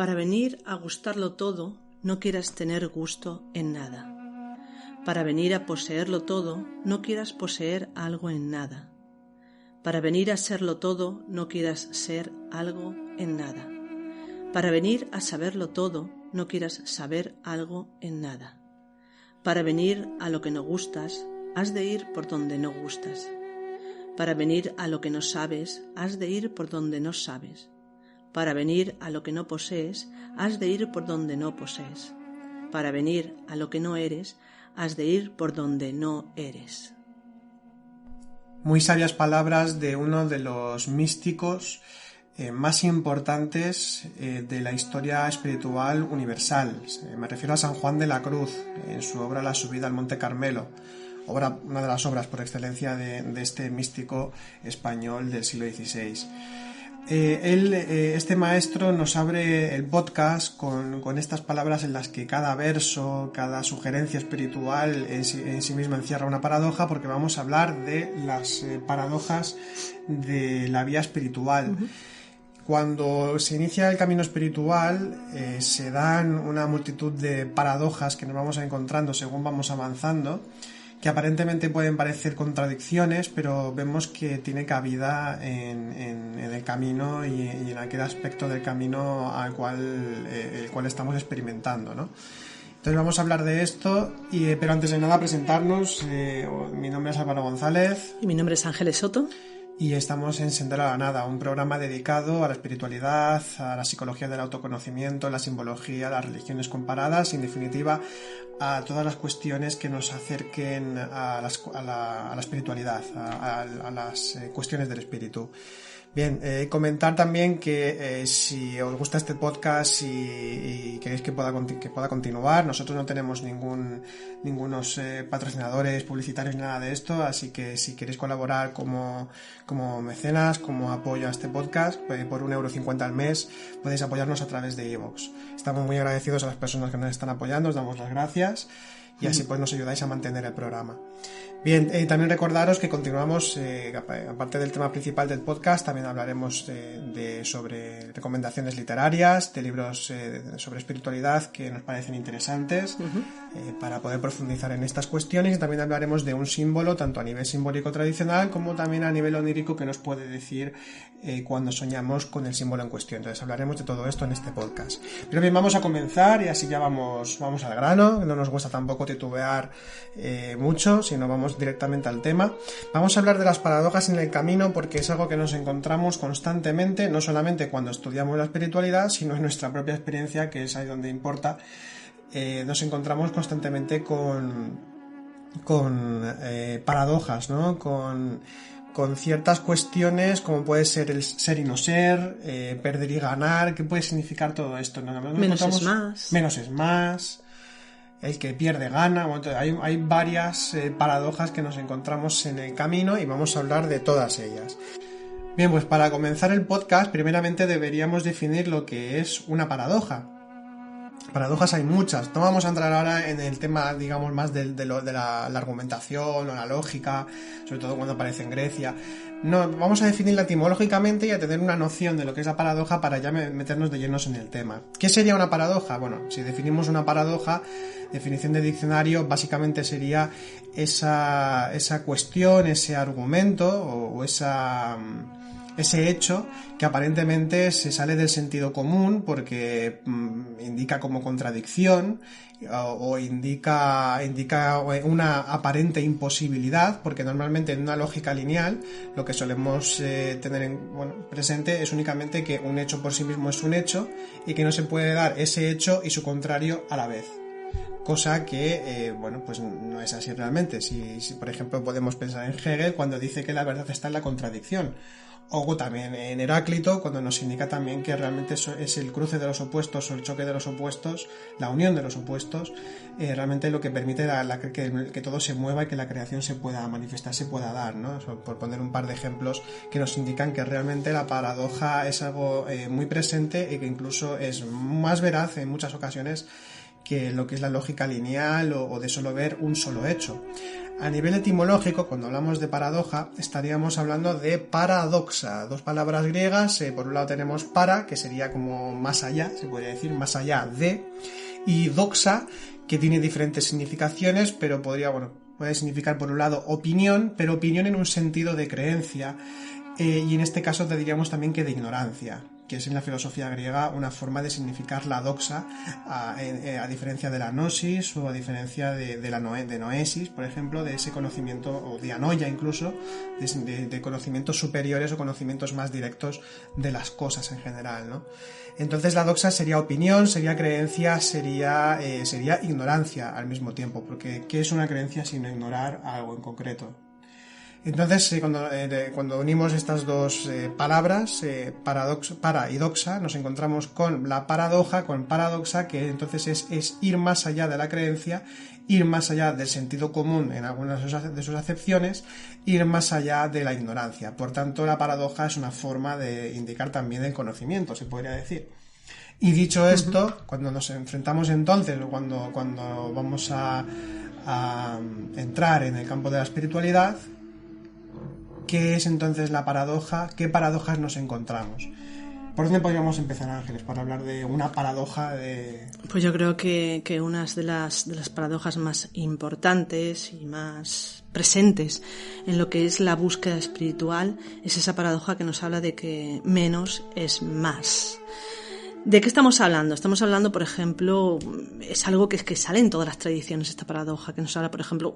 Para venir a gustarlo todo, no quieras tener gusto en nada. Para venir a poseerlo todo, no quieras poseer algo en nada. Para venir a serlo todo, no quieras ser algo en nada. Para venir a saberlo todo, no quieras saber algo en nada. Para venir a lo que no gustas, has de ir por donde no gustas. Para venir a lo que no sabes, has de ir por donde no sabes. Para venir a lo que no posees, has de ir por donde no posees. Para venir a lo que no eres, has de ir por donde no eres. Muy sabias palabras de uno de los místicos más importantes de la historia espiritual universal. Me refiero a San Juan de la Cruz, en su obra La subida al Monte Carmelo, una de las obras por excelencia de este místico español del siglo XVI. Este maestro nos abre el podcast con estas palabras en las que cada verso, cada sugerencia espiritual en sí misma encierra una paradoja, porque vamos a hablar de las paradojas de la vía espiritual. Uh-huh. Cuando se inicia el camino espiritual, se dan una multitud de paradojas que nos vamos encontrando según vamos avanzando, que aparentemente pueden parecer contradicciones, pero vemos que tiene cabida en el camino y en aquel aspecto del camino el cual estamos experimentando, ¿no? Entonces vamos a hablar de esto, pero antes de nada presentarnos. Mi nombre es Álvaro González. Y mi nombre es Ángeles Soto. Y estamos en Sendero a la Nada, un programa dedicado a la espiritualidad, a la psicología del autoconocimiento, la simbología, las religiones comparadas y, en definitiva, a todas las cuestiones que nos acerquen a la espiritualidad, a las cuestiones del espíritu. Bien, comentar también que si os gusta este podcast y queréis que pueda continuar, nosotros no tenemos ningunos patrocinadores publicitarios ni nada de esto, así que si queréis colaborar como mecenas, como apoyo a este podcast, por €1,50 al mes, podéis apoyarnos a través de iVoox. Estamos muy agradecidos a las personas que nos están apoyando, os damos las gracias y así pues nos ayudáis a mantener el programa. Bien, también recordaros que continuamos, aparte del tema principal del podcast, también hablaremos sobre recomendaciones literarias, de libros sobre espiritualidad que nos parecen interesantes, para poder profundizar en estas cuestiones, y también hablaremos de un símbolo, tanto a nivel simbólico tradicional como también a nivel onírico, que nos puede decir cuando soñamos con el símbolo en cuestión. Entonces hablaremos de todo esto en este podcast. Pero bien, vamos a comenzar y así ya vamos al grano, no nos gusta tampoco titubear mucho, sino vamos directamente al tema. Vamos a hablar de las paradojas en el camino, porque es algo que nos encontramos constantemente, no solamente cuando estudiamos la espiritualidad, sino en nuestra propia experiencia, que es ahí donde importa. Nos encontramos constantemente con paradojas, ¿no? Con ciertas cuestiones, como puede ser el ser y no ser, perder y ganar. ¿Qué puede significar todo esto? Menos es más. Menos es más. El que pierde gana. Bueno, hay varias paradojas que nos encontramos en el camino y vamos a hablar de todas ellas. Bien, pues para comenzar el podcast, primeramente deberíamos definir lo que es una paradoja. Paradojas hay muchas. No vamos a entrar ahora en el tema, digamos, más de la argumentación o la lógica, sobre todo cuando aparece en Grecia. No, vamos a definirla etimológicamente y a tener una noción de lo que es la paradoja para ya meternos de llenos en el tema. ¿Qué sería una paradoja? Bueno, si definimos una paradoja, definición de diccionario, básicamente sería esa cuestión, ese argumento o ese hecho que aparentemente se sale del sentido común porque indica como contradicción o indica una aparente imposibilidad, porque normalmente en una lógica lineal lo que solemos tener presente es únicamente que un hecho por sí mismo es un hecho y que no se puede dar ese hecho y su contrario a la vez. Cosa que, pues no es así realmente. Si por ejemplo podemos pensar en Hegel cuando dice que la verdad está en la contradicción. O también en Heráclito, cuando nos indica también que realmente es el cruce de los opuestos o el choque de los opuestos, la unión de los opuestos, realmente lo que permite que todo se mueva y que la creación se pueda manifestar, se pueda dar, ¿no? Por poner un par de ejemplos que nos indican que realmente la paradoja es algo muy presente y que incluso es más veraz en muchas ocasiones que lo que es la lógica lineal o de solo ver un solo hecho. A nivel etimológico, cuando hablamos de paradoja, estaríamos hablando de paradoxa, dos palabras griegas. Por un lado tenemos para, que sería como más allá, se podría decir, más allá de, y doxa, que tiene diferentes significaciones, pero puede significar por un lado opinión, pero opinión en un sentido de creencia, y en este caso te diríamos también que de ignorancia, que es en la filosofía griega una forma de significar la doxa, a diferencia de la gnosis o a diferencia de la noesis, por ejemplo, de ese conocimiento, o de anoia incluso, de conocimientos superiores o conocimientos más directos de las cosas en general, ¿no? Entonces la doxa sería opinión, sería creencia, sería ignorancia al mismo tiempo, porque ¿qué es una creencia sino ignorar algo en concreto? Entonces, cuando unimos estas dos palabras, para y doxa, nos encontramos con la paradoja, con paradoxa, que entonces es ir más allá de la creencia, ir más allá del sentido común en algunas de sus acepciones, ir más allá de la ignorancia. Por tanto, la paradoja es una forma de indicar también el conocimiento, se podría decir. Y dicho esto, cuando nos enfrentamos entonces, o cuando vamos a entrar en el campo de la espiritualidad, ¿qué es entonces la paradoja? ¿Qué paradojas nos encontramos? ¿Por dónde podríamos empezar, Ángeles, para hablar de una paradoja de...? Pues yo creo que una de las paradojas más importantes y más presentes en lo que es la búsqueda espiritual es esa paradoja que nos habla de que menos es más. ¿De qué estamos hablando? Estamos hablando, por ejemplo, es algo que sale en todas las tradiciones, esta paradoja, que nos habla, por ejemplo,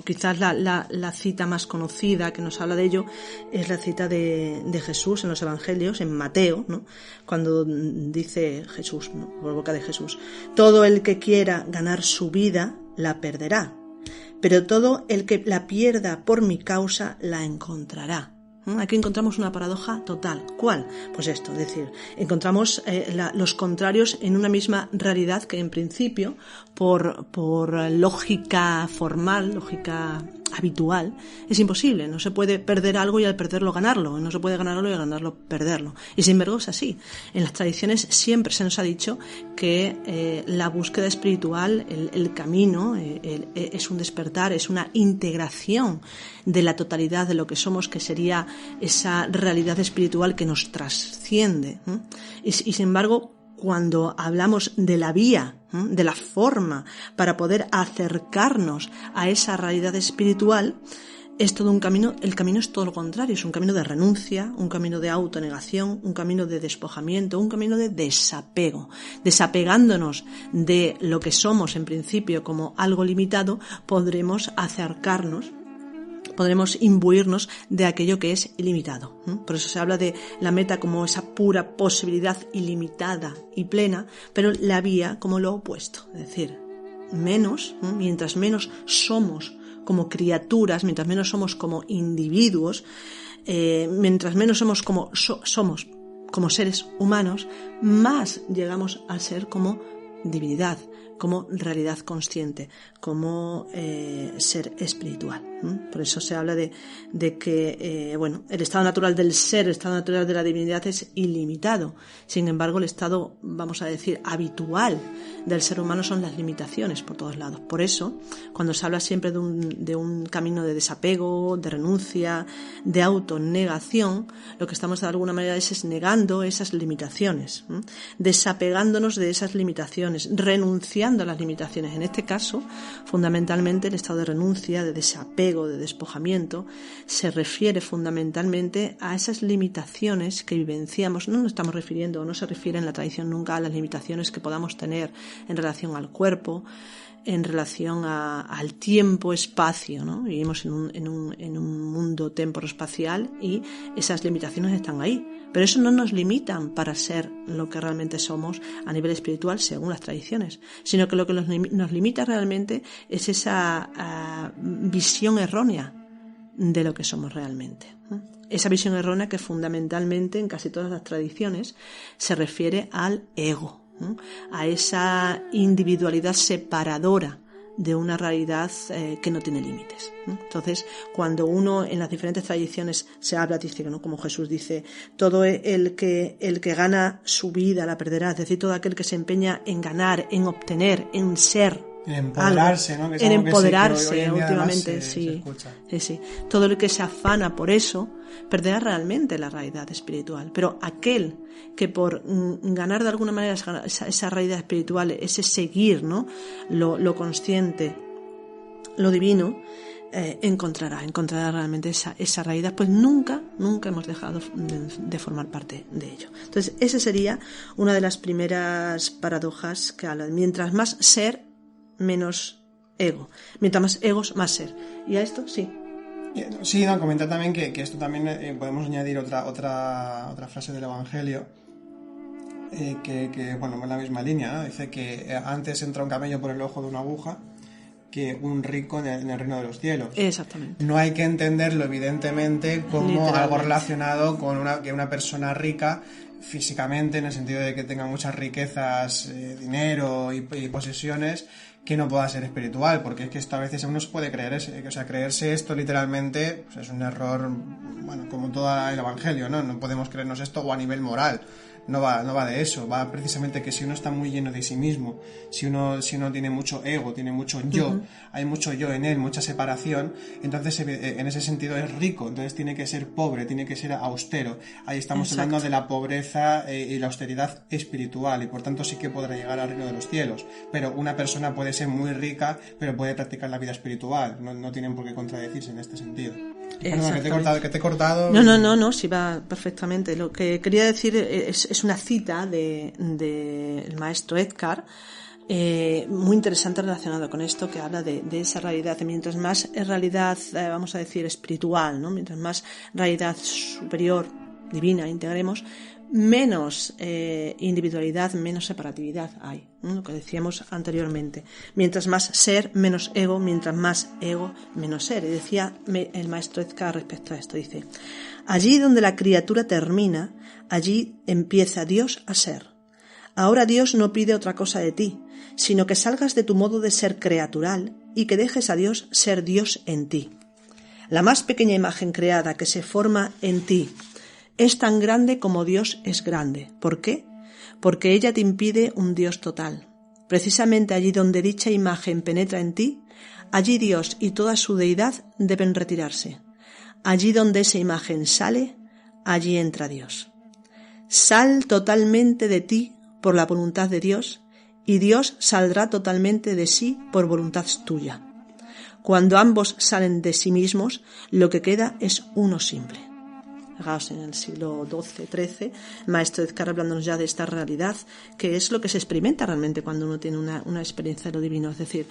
quizás la cita más conocida que nos habla de ello es la cita de Jesús en los Evangelios, en Mateo, ¿no? Cuando dice Jesús, ¿no? Por boca de Jesús: todo el que quiera ganar su vida la perderá, pero todo el que la pierda por mi causa la encontrará. Aquí encontramos una paradoja total. ¿Cuál? Pues esto, es decir, encontramos los contrarios en una misma realidad que en principio, por lógica formal, lógica habitual, es imposible. No se puede perder algo y al perderlo ganarlo, no se puede ganarlo y al ganarlo perderlo. Y sin embargo es así. En las tradiciones siempre se nos ha dicho que la búsqueda espiritual, el camino, es un despertar, es una integración de la totalidad de lo que somos, que sería esa realidad espiritual que nos trasciende. Y sin embargo, cuando hablamos de la vía, de la forma para poder acercarnos a esa realidad espiritual, es todo un camino. El camino es todo lo contrario, es un camino de renuncia, un camino de autonegación, un camino de despojamiento, un camino de desapego. Desapegándonos de lo que somos en principio como algo limitado, podremos acercarnos, podremos imbuirnos de aquello que es ilimitado. Por eso se habla de la meta como esa pura posibilidad ilimitada y plena, pero la vía como lo opuesto. Es decir, menos, mientras menos somos como criaturas, mientras menos somos como individuos, mientras menos somos como seres humanos, más llegamos a ser como divinidad, como realidad consciente, como ser espiritual. Por eso se habla de que el estado natural del ser, el estado natural de la divinidad es ilimitado. Sin embargo, el estado, vamos a decir, habitual del ser humano son las limitaciones por todos lados. Por eso, cuando se habla siempre de un camino de desapego, de renuncia, de autonegación, lo que estamos de alguna manera es negando esas limitaciones, desapegándonos de esas limitaciones, renunciando a las limitaciones. En este caso, fundamentalmente, el estado de renuncia, de desapego, de despojamiento, se refiere fundamentalmente a esas limitaciones que vivenciamos. No nos estamos refiriendo, no se refiere en la tradición nunca a las limitaciones que podamos tener en relación al cuerpo, en relación al tiempo-espacio, ¿no? Vivimos en un mundo temporo-espacial y esas limitaciones están ahí. Pero eso no nos limitan para ser lo que realmente somos a nivel espiritual según las tradiciones, sino que lo que nos limita realmente es esa visión errónea de lo que somos realmente. Esa visión errónea que fundamentalmente en casi todas las tradiciones se refiere al ego, a esa individualidad separadora de una realidad que no tiene límites, ¿no? Entonces, cuando uno en las diferentes tradiciones se habla, dice, ¿no? Como Jesús dice, todo el que gana su vida la perderá, es decir, todo aquel que se empeña en ganar, en obtener, en ser, en empoderarse, ¿no? En empoderarse, que últimamente, se escucha. Sí. Todo el que se afana por eso perderá realmente la realidad espiritual. Pero aquel que por ganar de alguna manera esa realidad espiritual, ese seguir, ¿no? Lo consciente, lo divino, encontrará realmente esa realidad, pues nunca hemos dejado de formar parte de ello. Entonces, esa sería una de las primeras paradojas que hablan. Mientras más ser, menos ego. Mientras más egos, más ser. Y a esto, sí. Sí, no, comentar también que esto también podemos añadir otra frase del Evangelio, que bueno, en la misma línea, ¿no? Dice que antes entra un camello por el ojo de una aguja que un rico en el reino de los cielos. Exactamente. No hay que entenderlo, evidentemente, como algo relacionado con que una persona rica físicamente, en el sentido de que tenga muchas riquezas, dinero y posesiones, que no pueda ser espiritual, porque es que esto a veces uno se puede creerse esto literalmente, pues es un error, bueno, como todo el Evangelio, ¿no? No podemos creernos esto, o a nivel moral. No va de eso, va precisamente que si uno está muy lleno de sí mismo, si uno tiene mucho ego, tiene mucho yo, hay mucho yo en él, mucha separación, entonces en ese sentido es rico, entonces tiene que ser pobre, tiene que ser austero. Ahí estamos hablando de la pobreza y la austeridad espiritual, y por tanto sí que podrá llegar al reino de los cielos. Pero una persona puede ser muy rica, pero puede practicar la vida espiritual, no tienen por qué contradecirse en este sentido. Perdón, que te he cortado. No, sí va perfectamente. Lo que quería decir es una cita del maestro Edgar, muy interesante relacionado con esto, que habla de esa realidad. Mientras más realidad, vamos a decir, espiritual, ¿no? Mientras más realidad superior, divina, integremos, menos individualidad, menos separatividad hay, ¿no? Lo que decíamos anteriormente. Mientras más ser, menos ego; mientras más ego, menos ser. Y decía el maestro Edgar respecto a esto, dice: allí donde la criatura termina, allí empieza Dios a ser. Ahora Dios no pide otra cosa de ti, sino que salgas de tu modo de ser creatural y que dejes a Dios ser Dios en ti. La más pequeña imagen creada que se forma en ti es tan grande como Dios es grande. ¿Por qué? Porque ella te impide un Dios total. Precisamente allí donde dicha imagen penetra en ti, allí Dios y toda su deidad deben retirarse. Allí donde esa imagen sale, allí entra Dios. Sal totalmente de ti por la voluntad de Dios, y Dios saldrá totalmente de sí por voluntad tuya. Cuando ambos salen de sí mismos, lo que queda es uno simple. En el siglo XII-XIII, el maestro Edgar hablándonos ya de esta realidad, que es lo que se experimenta realmente cuando uno tiene una experiencia de lo divino. Es decir,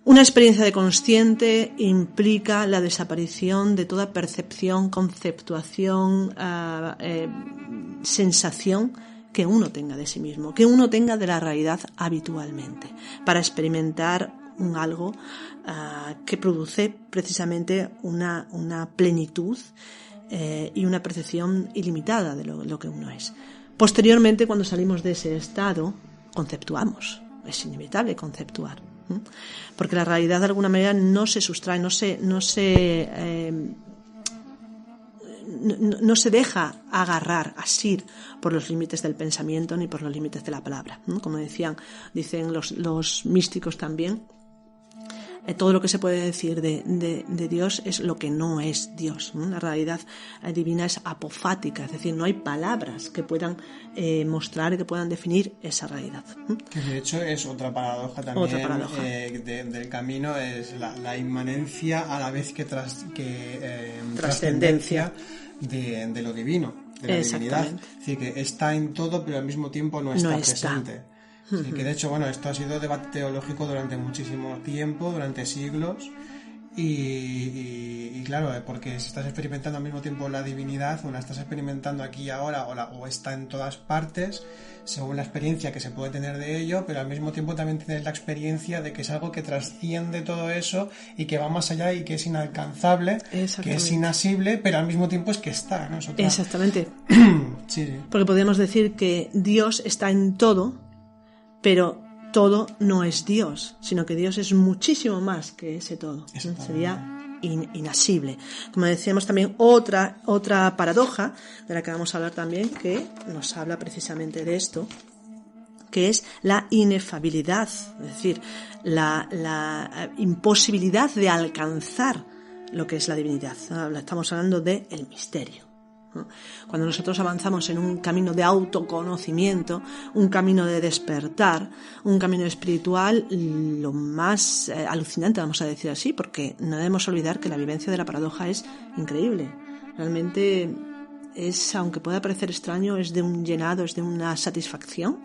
una experiencia de consciente implica la desaparición de toda percepción, conceptuación, sensación que uno tenga de sí mismo, que uno tenga de la realidad habitualmente, para experimentar algo que produce precisamente una plenitud y una percepción ilimitada de lo que uno es. Posteriormente, cuando salimos de ese estado, conceptuamos. Es inevitable conceptuar, ¿eh? Porque la realidad de alguna manera no se sustrae, no se deja agarrar, asir por los límites del pensamiento ni por los límites de la palabra, ¿no? Como dicen los místicos también, todo lo que se puede decir de Dios es lo que no es Dios, ¿no? La realidad divina es apofática, es decir, no hay palabras que puedan mostrar y que puedan definir esa realidad. Que de hecho es otra paradoja también. Del camino, es la inmanencia a la vez que trascendencia de lo divino, de la divinidad. Es decir, que está en todo, pero al mismo tiempo no está presente. Sí, que de hecho, bueno, esto ha sido debate teológico durante muchísimo tiempo, durante siglos, y claro, porque si estás experimentando al mismo tiempo la divinidad, o la estás experimentando aquí y ahora, o está en todas partes, según la experiencia que se puede tener de ello, pero al mismo tiempo también tienes la experiencia de que es algo que trasciende todo eso y que va más allá y que es inalcanzable, que es inasible, pero al mismo tiempo es que está, ¿no? Exactamente. Sí. Porque podemos decir que Dios está en todo, pero todo no es Dios, sino que Dios es muchísimo más que ese todo. Sería inasible. Como decíamos también, otra paradoja de la que vamos a hablar también, que nos habla precisamente de esto, que es la inefabilidad, es decir, la imposibilidad de alcanzar lo que es la divinidad. Estamos hablando del misterio. Cuando nosotros avanzamos en un camino de autoconocimiento, un camino de despertar, un camino espiritual, lo más alucinante, vamos a decir así, porque no debemos olvidar que la vivencia de la paradoja es increíble. Realmente es, aunque pueda parecer extraño, es de un llenado, es de una satisfacción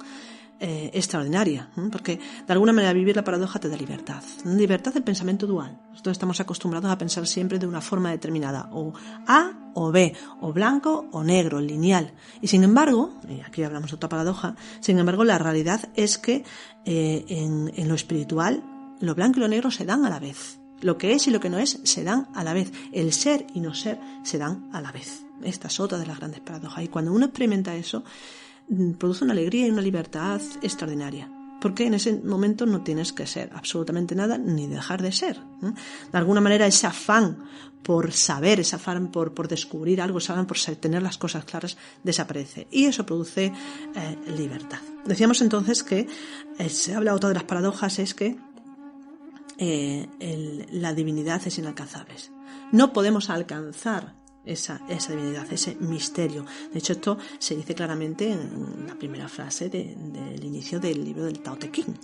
extraordinaria, porque de alguna manera vivir la paradoja te da libertad del pensamiento dual. Nosotros estamos acostumbrados a pensar siempre de una forma determinada, o A o B, o blanco o negro, lineal, y sin embargo, y aquí hablamos de otra paradoja, sin embargo la realidad es que en lo espiritual lo blanco y lo negro se dan a la vez. Lo que es y lo que no es se dan a la vez. El ser y no ser se dan a la vez. Esta es otra de las grandes paradojas, y cuando uno experimenta eso, produce una alegría y una libertad extraordinaria, porque en ese momento no tienes que ser absolutamente nada ni dejar de ser. De alguna manera ese afán por saber, ese afán por descubrir algo, ese afán por tener las cosas claras desaparece, y eso produce libertad. Decíamos entonces que se habla, otra de las paradojas es que la divinidad es inalcanzable. No podemos alcanzar esa divinidad, ese misterio. De hecho, esto se dice claramente en la primera frase del inicio del libro del Tao Te Ching.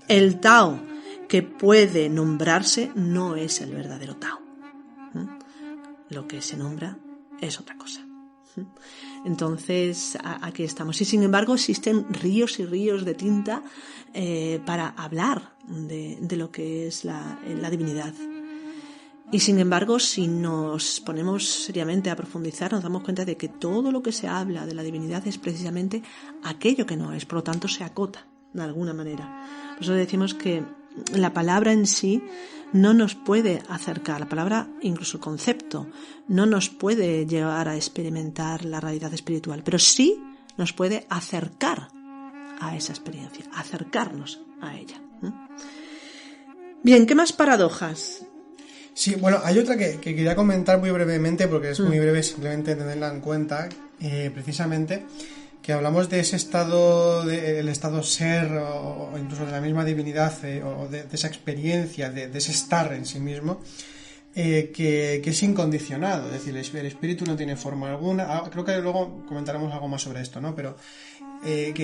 El Tao que puede nombrarse no es el verdadero Tao. Lo que se nombra es otra cosa. Entonces, aquí estamos. Y sin embargo, existen ríos y ríos de tinta para hablar de lo que es la divinidad. Y sin embargo, si nos ponemos seriamente a profundizar, nos damos cuenta de que todo lo que se habla de la divinidad es precisamente aquello que no es, por lo tanto se acota de alguna manera. Por eso decimos que la palabra en sí no nos puede acercar, la palabra, incluso el concepto, no nos puede llevar a experimentar la realidad espiritual, pero sí nos puede acercar a esa experiencia, acercarnos a ella. Bien, ¿qué más paradojas? Sí, bueno, hay otra que quería comentar muy brevemente, porque es muy breve, simplemente tenerla en cuenta, precisamente, que hablamos de ese estado, el estado ser, o incluso de la misma divinidad, o de esa experiencia, de ese estar en sí mismo, que es incondicionado, es decir, el espíritu no tiene forma alguna. Creo que luego comentaremos algo más sobre esto, ¿no? Pero el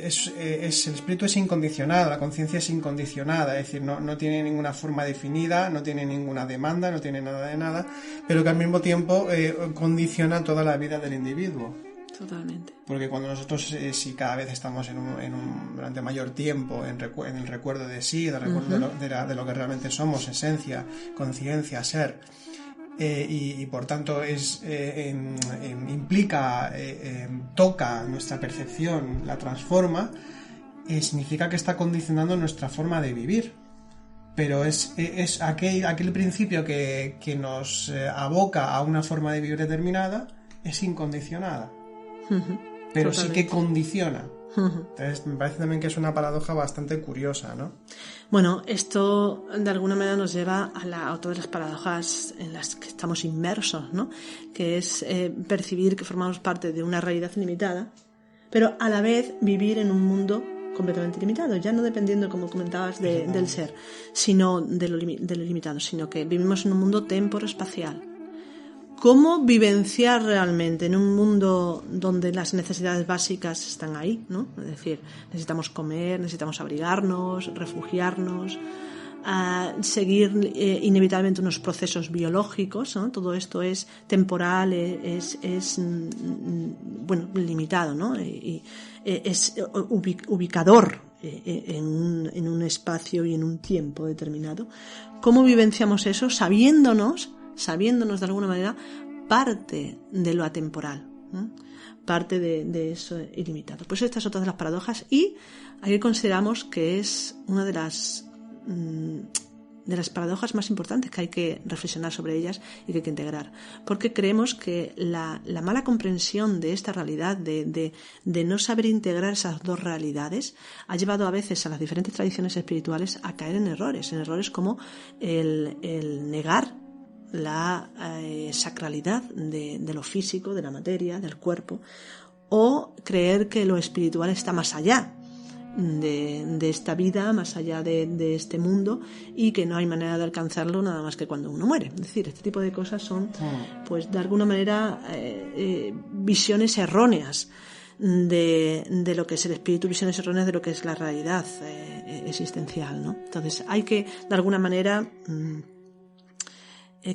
espíritu es incondicionado, la conciencia es incondicionada, es decir, no tiene ninguna forma definida, no tiene ninguna demanda, no tiene nada de nada, pero que al mismo tiempo condiciona toda la vida del individuo. Totalmente. Porque cuando nosotros, si cada vez estamos durante mayor tiempo en el recuerdo de sí, del recuerdo de lo que realmente somos, esencia, conciencia, ser, y por tanto implica, toca nuestra percepción, la transforma, significa que está condicionando nuestra forma de vivir. Pero es aquel principio que nos aboca a una forma de vivir determinada, es incondicionada. Pero totalmente. Sí que condiciona. Entonces me parece también que es una paradoja bastante curiosa, ¿no? Bueno, esto de alguna manera nos lleva a otra de las paradojas en las que estamos inmersos, ¿no? Que es percibir que formamos parte de una realidad limitada, pero a la vez vivir en un mundo completamente limitado, ya no dependiendo, como comentabas, del ser, sino de lo limitado, sino que vivimos en un mundo temporo-espacial. ¿Cómo vivenciar realmente en un mundo donde las necesidades básicas están ahí, ¿no? Es decir, necesitamos comer, necesitamos abrigarnos, refugiarnos, seguir inevitablemente unos procesos biológicos, ¿no? Todo esto es temporal, es limitado, ¿no? Y es ubicador en un espacio y en un tiempo determinado. ¿Cómo vivenciamos eso sabiéndonos de alguna manera parte de lo atemporal, parte de eso ilimitado? Pues esta es otra de las paradojas, y aquí consideramos que es una de las las paradojas más importantes que hay que reflexionar sobre ellas y que hay que integrar. Porque creemos que la mala comprensión de esta realidad, de no saber integrar esas dos realidades, ha llevado a veces a las diferentes tradiciones espirituales a caer en errores como el negar la sacralidad de lo físico, de la materia, del cuerpo, o creer que lo espiritual está más allá de esta vida, más allá de este mundo, y que no hay manera de alcanzarlo nada más que cuando uno muere. Es decir, este tipo de cosas son, pues, de alguna manera visiones erróneas de lo que es el espíritu, visiones erróneas de lo que es la realidad existencial, ¿no? Entonces hay que, de alguna manera,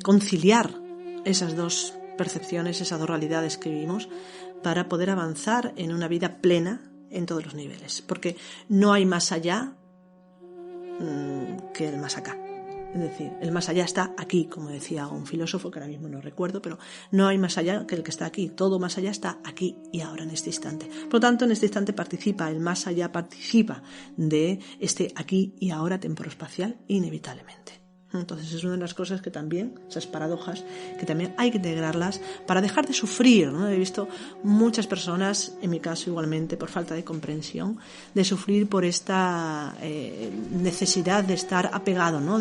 conciliar esas dos percepciones, esas dos realidades que vivimos, para poder avanzar en una vida plena en todos los niveles, porque no hay más allá que el más acá. Es decir, el más allá está aquí, como decía un filósofo que ahora mismo no recuerdo, pero no hay más allá que el que está aquí. Todo más allá está aquí y ahora, en este instante. Por lo tanto, en este instante el más allá participa de este aquí y ahora temporoespacial inevitablemente. Entonces es una de las cosas que también, esas paradojas, que también hay que integrarlas para dejar de sufrir, ¿no? He visto muchas personas, en mi caso igualmente, por falta de comprensión, de sufrir por esta necesidad de estar apegado, ¿no?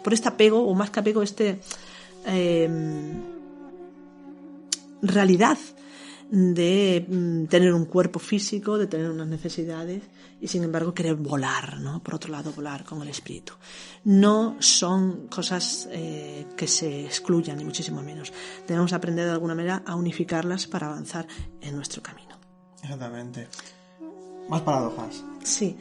Por este apego, o más que apego, realidad de tener un cuerpo físico, de tener unas necesidades y sin embargo querer volar, ¿no? Por otro lado, volar con el espíritu. No son cosas que se excluyan, ni muchísimo menos. Debemos aprender de alguna manera a unificarlas para avanzar en nuestro camino. Exactamente. Más paradojas. Sí.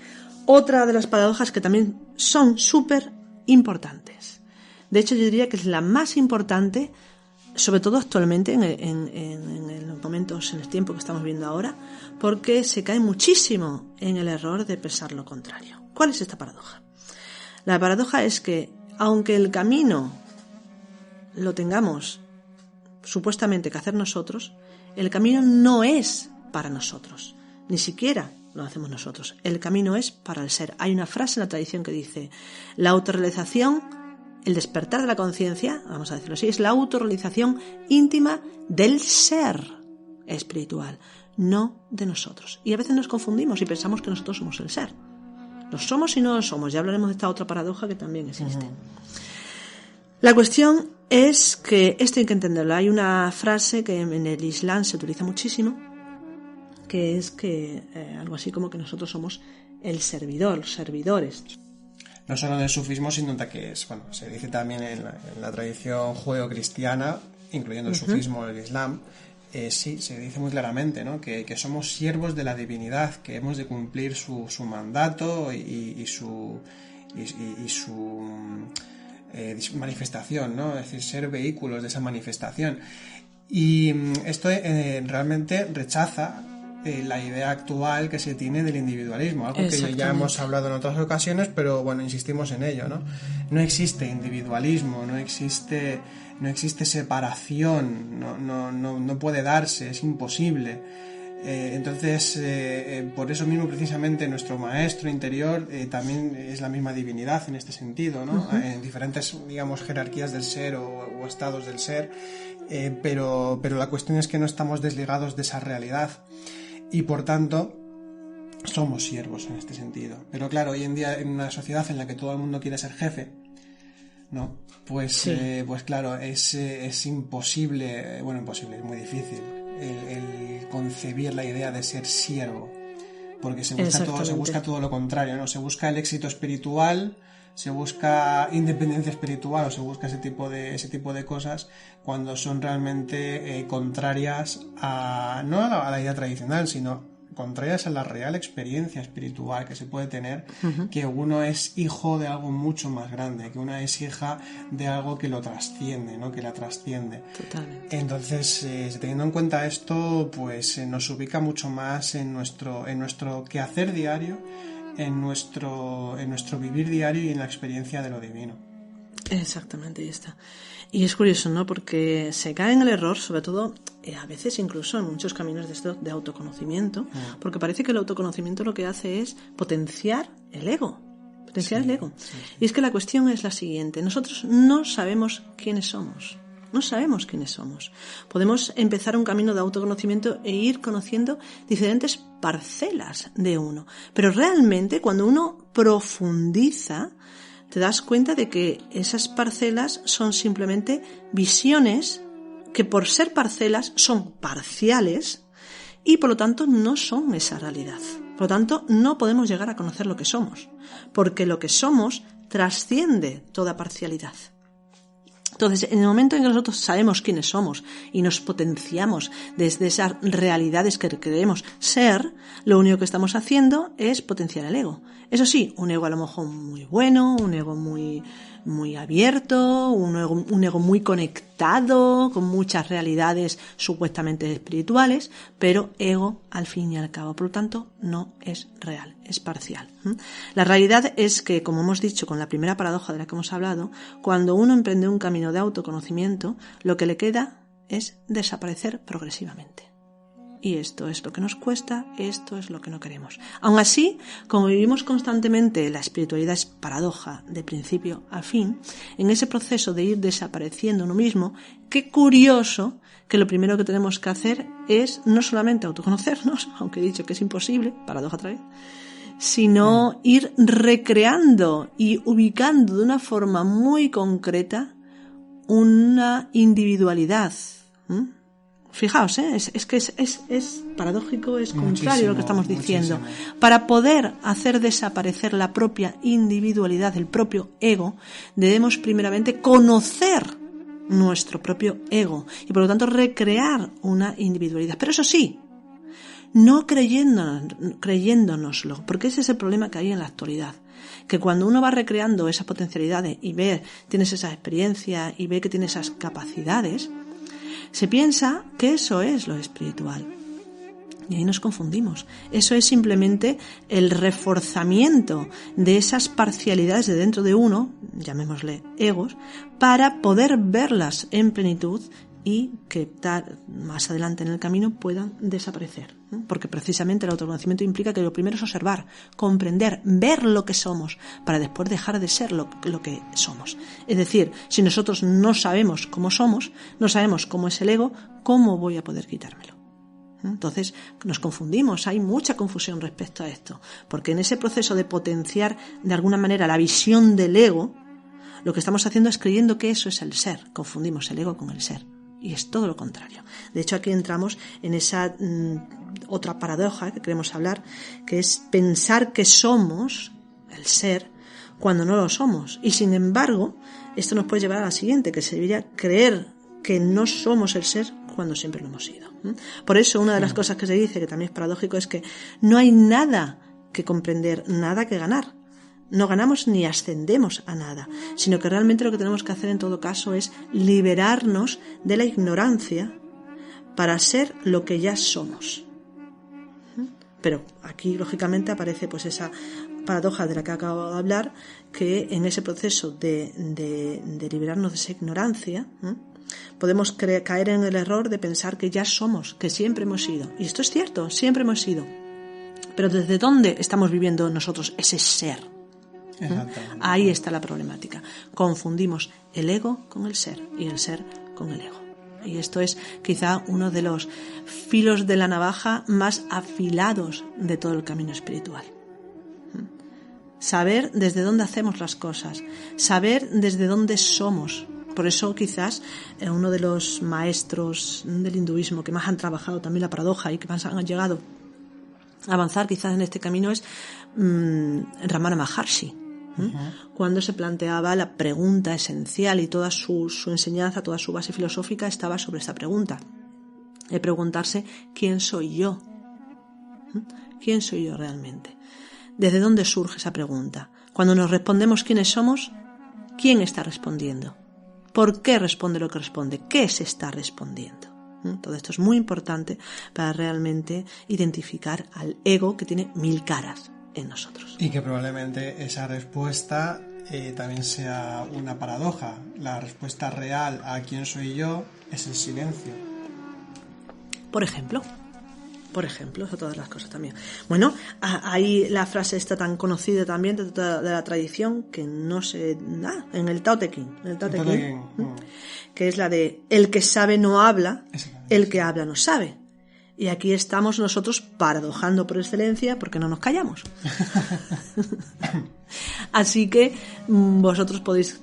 Otra de las paradojas que también son súper importantes. De hecho, yo diría que es la más importante, sobre todo actualmente en los momentos, en el tiempo que estamos viendo ahora, porque se cae muchísimo en el error de pensar lo contrario. ¿Cuál es esta paradoja? La paradoja es que, aunque el camino lo tengamos supuestamente que hacer nosotros, el camino no es para nosotros, ni siquiera lo hacemos nosotros. El camino es para el ser. Hay una frase en la tradición que dice: la autorrealización, el despertar de la conciencia, vamos a decirlo así, es la autorrealización íntima del ser espiritual, no de nosotros. Y a veces nos confundimos y pensamos que nosotros somos el ser. Lo somos y no lo somos. Ya hablaremos de esta otra paradoja que también existe. La cuestión es que esto hay que entenderlo. Hay una frase que en el Islam se utiliza muchísimo, que es que algo así como que nosotros somos el servidor, los servidores. No solo en el sufismo, sino que es, bueno, se dice también en la tradición judeo-cristiana, incluyendo el sufismo o el islam, sí, se dice muy claramente, ¿no? Que somos siervos de la divinidad, que hemos de cumplir su mandato y su manifestación, ¿no? Es decir, ser vehículos de esa manifestación. Y esto realmente rechaza la idea actual que se tiene del individualismo, algo que ya hemos hablado en otras ocasiones, pero bueno, insistimos en ello, ¿no? No existe individualismo, no existe separación, no puede darse, es imposible. Entonces, por eso mismo, precisamente, nuestro maestro interior también es la misma divinidad en este sentido, ¿no? En diferentes, digamos, jerarquías del ser o estados del ser, pero la cuestión es que no estamos desligados de esa realidad. Y por tanto, somos siervos en este sentido. Pero claro, hoy en día, en una sociedad en la que todo el mundo quiere ser jefe, ¿no? Pues, sí. Pues claro, es imposible, bueno, imposible, es muy difícil el concebir la idea de ser siervo. Porque se busca todo lo contrario, ¿no? Se busca el éxito espiritual, se busca independencia espiritual, o se busca ese tipo de cosas, cuando son realmente contrarias no a la idea tradicional, sino contrarias a la real experiencia espiritual que se puede tener, que uno es hijo de algo mucho más grande, que una es hija de algo que lo trasciende, ¿no? Que la trasciende. Totalmente. Entonces, teniendo en cuenta esto, pues nos ubica mucho más en nuestro quehacer diario, en nuestro vivir diario y en la experiencia de lo divino. Exactamente, ahí está. Y es curioso, ¿no? Porque se cae en el error, sobre todo a veces incluso en muchos caminos de autoconocimiento, porque parece que el autoconocimiento lo que hace es potenciar el ego. potenciar el ego. Y es que la cuestión es la siguiente: nosotros no sabemos quiénes somos. No sabemos quiénes somos. Podemos empezar un camino de autoconocimiento e ir conociendo diferentes parcelas de uno. Pero realmente, cuando uno profundiza, te das cuenta de que esas parcelas son simplemente visiones que, por ser parcelas, son parciales y por lo tanto no son esa realidad. Por lo tanto, no podemos llegar a conocer lo que somos, porque lo que somos trasciende toda parcialidad. Entonces, en el momento en que nosotros sabemos quiénes somos y nos potenciamos desde esas realidades que creemos ser, lo único que estamos haciendo es potenciar el ego. Eso sí, un ego a lo mejor muy bueno, un ego muy abierto, un ego muy conectado, con muchas realidades supuestamente espirituales, pero ego al fin y al cabo. Por lo tanto, no es real, es parcial. La realidad es que, como hemos dicho con la primera paradoja de la que hemos hablado, cuando uno emprende un camino de autoconocimiento, lo que le queda es desaparecer progresivamente. Y esto es lo que nos cuesta, esto es lo que no queremos. Aún así, como vivimos constantemente, la espiritualidad es paradoja de principio a fin, en ese proceso de ir desapareciendo uno mismo, qué curioso que lo primero que tenemos que hacer es no solamente autoconocernos, aunque he dicho que es imposible, paradoja otra vez, sino ir recreando y ubicando de una forma muy concreta una individualidad. Fijaos, es que es paradójico, es contrario a lo que estamos diciendo. Muchísimo. Para poder hacer desaparecer la propia individualidad, el propio ego, debemos primeramente conocer nuestro propio ego y por lo tanto recrear una individualidad. Pero eso sí, no creyéndonoslo, porque ese es el problema que hay en la actualidad. Que cuando uno va recreando esas potencialidades y ve, tienes esas experiencias y ve que tienes esas capacidades, se piensa que eso es lo espiritual. Y ahí nos confundimos. Eso es simplemente el reforzamiento de esas parcialidades de dentro de uno, llamémosle egos, para poder verlas en plenitud y que más adelante en el camino puedan desaparecer. Porque precisamente el autoconocimiento implica que lo primero es observar, comprender, ver lo que somos, para después dejar de ser lo que somos. Es decir, si nosotros no sabemos cómo somos, no sabemos cómo es el ego, ¿cómo voy a poder quitármelo? Entonces nos confundimos, hay mucha confusión respecto a esto, porque en ese proceso de potenciar de alguna manera la visión del ego, lo que estamos haciendo es creyendo que eso es el ser, confundimos el ego con el ser. Y es todo lo contrario. De hecho, aquí entramos en esa otra paradoja que queremos hablar, que es pensar que somos el ser cuando no lo somos. Y sin embargo, esto nos puede llevar a la siguiente, que sería creer que no somos el ser cuando siempre lo hemos sido. Por eso, una de las cosas que se dice, que también es paradójico, es que no hay nada que comprender, nada que ganar. No ganamos ni ascendemos a nada, sino que realmente lo que tenemos que hacer en todo caso es liberarnos de la ignorancia para ser lo que ya somos. Pero aquí, lógicamente, aparece pues esa paradoja de la que acabo de hablar, que en ese proceso de liberarnos de esa ignorancia, podemos caer en el error de pensar que ya somos, que siempre hemos sido. Y esto es cierto, siempre hemos sido. Pero ¿desde dónde estamos viviendo nosotros ese ser? Ahí está la problemática. Confundimos el ego con el ser y el ser con el ego. Y esto es quizá uno de los filos de la navaja más afilados de todo el camino espiritual. Saber desde dónde hacemos las cosas, saber desde dónde somos. Por eso quizás uno de los maestros del hinduismo que más han trabajado también la paradoja y que más han llegado a avanzar quizás en este camino es Ramana Maharshi. Cuando se planteaba la pregunta esencial y toda su enseñanza, toda su base filosófica estaba sobre esta pregunta, de preguntarse ¿quién soy yo? ¿Quién soy yo realmente? ¿Desde dónde surge esa pregunta? Cuando nos respondemos quiénes somos, ¿quién está respondiendo? ¿Por qué responde lo que responde? ¿Qué se está respondiendo? Todo esto es muy importante para realmente identificar al ego que tiene 1000 caras en nosotros. Y que probablemente esa respuesta también sea una paradoja. La respuesta real a quién soy yo es el silencio. Por ejemplo, por ejemplo, es otra de las cosas también. Bueno, hay la frase esta tan conocida también de la tradición, que no sé nada, en el Tao Te Ching, que es la de el que sabe no habla, el que habla no sabe. Y aquí estamos nosotros paradojando por excelencia porque no nos callamos. Así que vosotros podéis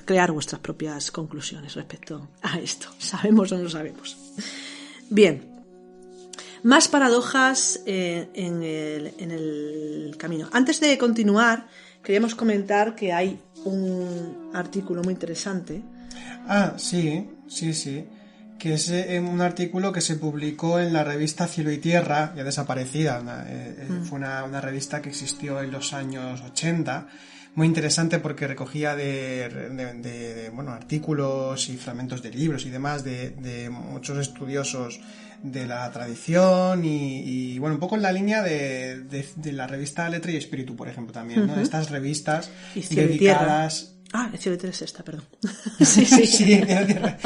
crear vuestras propias conclusiones respecto a esto. ¿Sabemos o no sabemos? Bien. Más paradojas en el camino. Antes de continuar, queríamos comentar que hay un artículo muy interesante. Sí. Que es un artículo que se publicó en la revista Cielo y Tierra, ya desaparecida. Fue una revista que existió en los años 80, muy interesante porque recogía de artículos y fragmentos de libros y demás de muchos estudiosos de la tradición y un poco en la línea de la revista Letra y Espíritu, por ejemplo, también, ¿no? Estas revistas dedicadas... Cielo y Tierra es esta, perdón. Sí, Cielo y Tierra.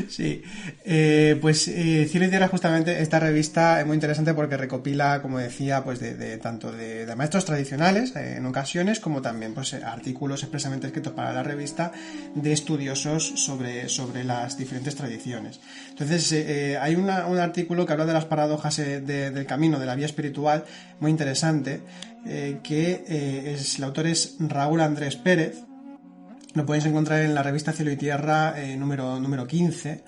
Sí, Cielo y Tierra, justamente esta revista es muy interesante porque recopila, como decía, pues tanto de maestros tradicionales en ocasiones, como también pues artículos expresamente escritos para la revista de estudiosos sobre las diferentes tradiciones. Entonces hay un artículo que habla de las paradojas del camino, de la vía espiritual, muy interesante, el autor es Raúl Andrés Pérez. Lo podéis encontrar en la revista Cielo y Tierra número 15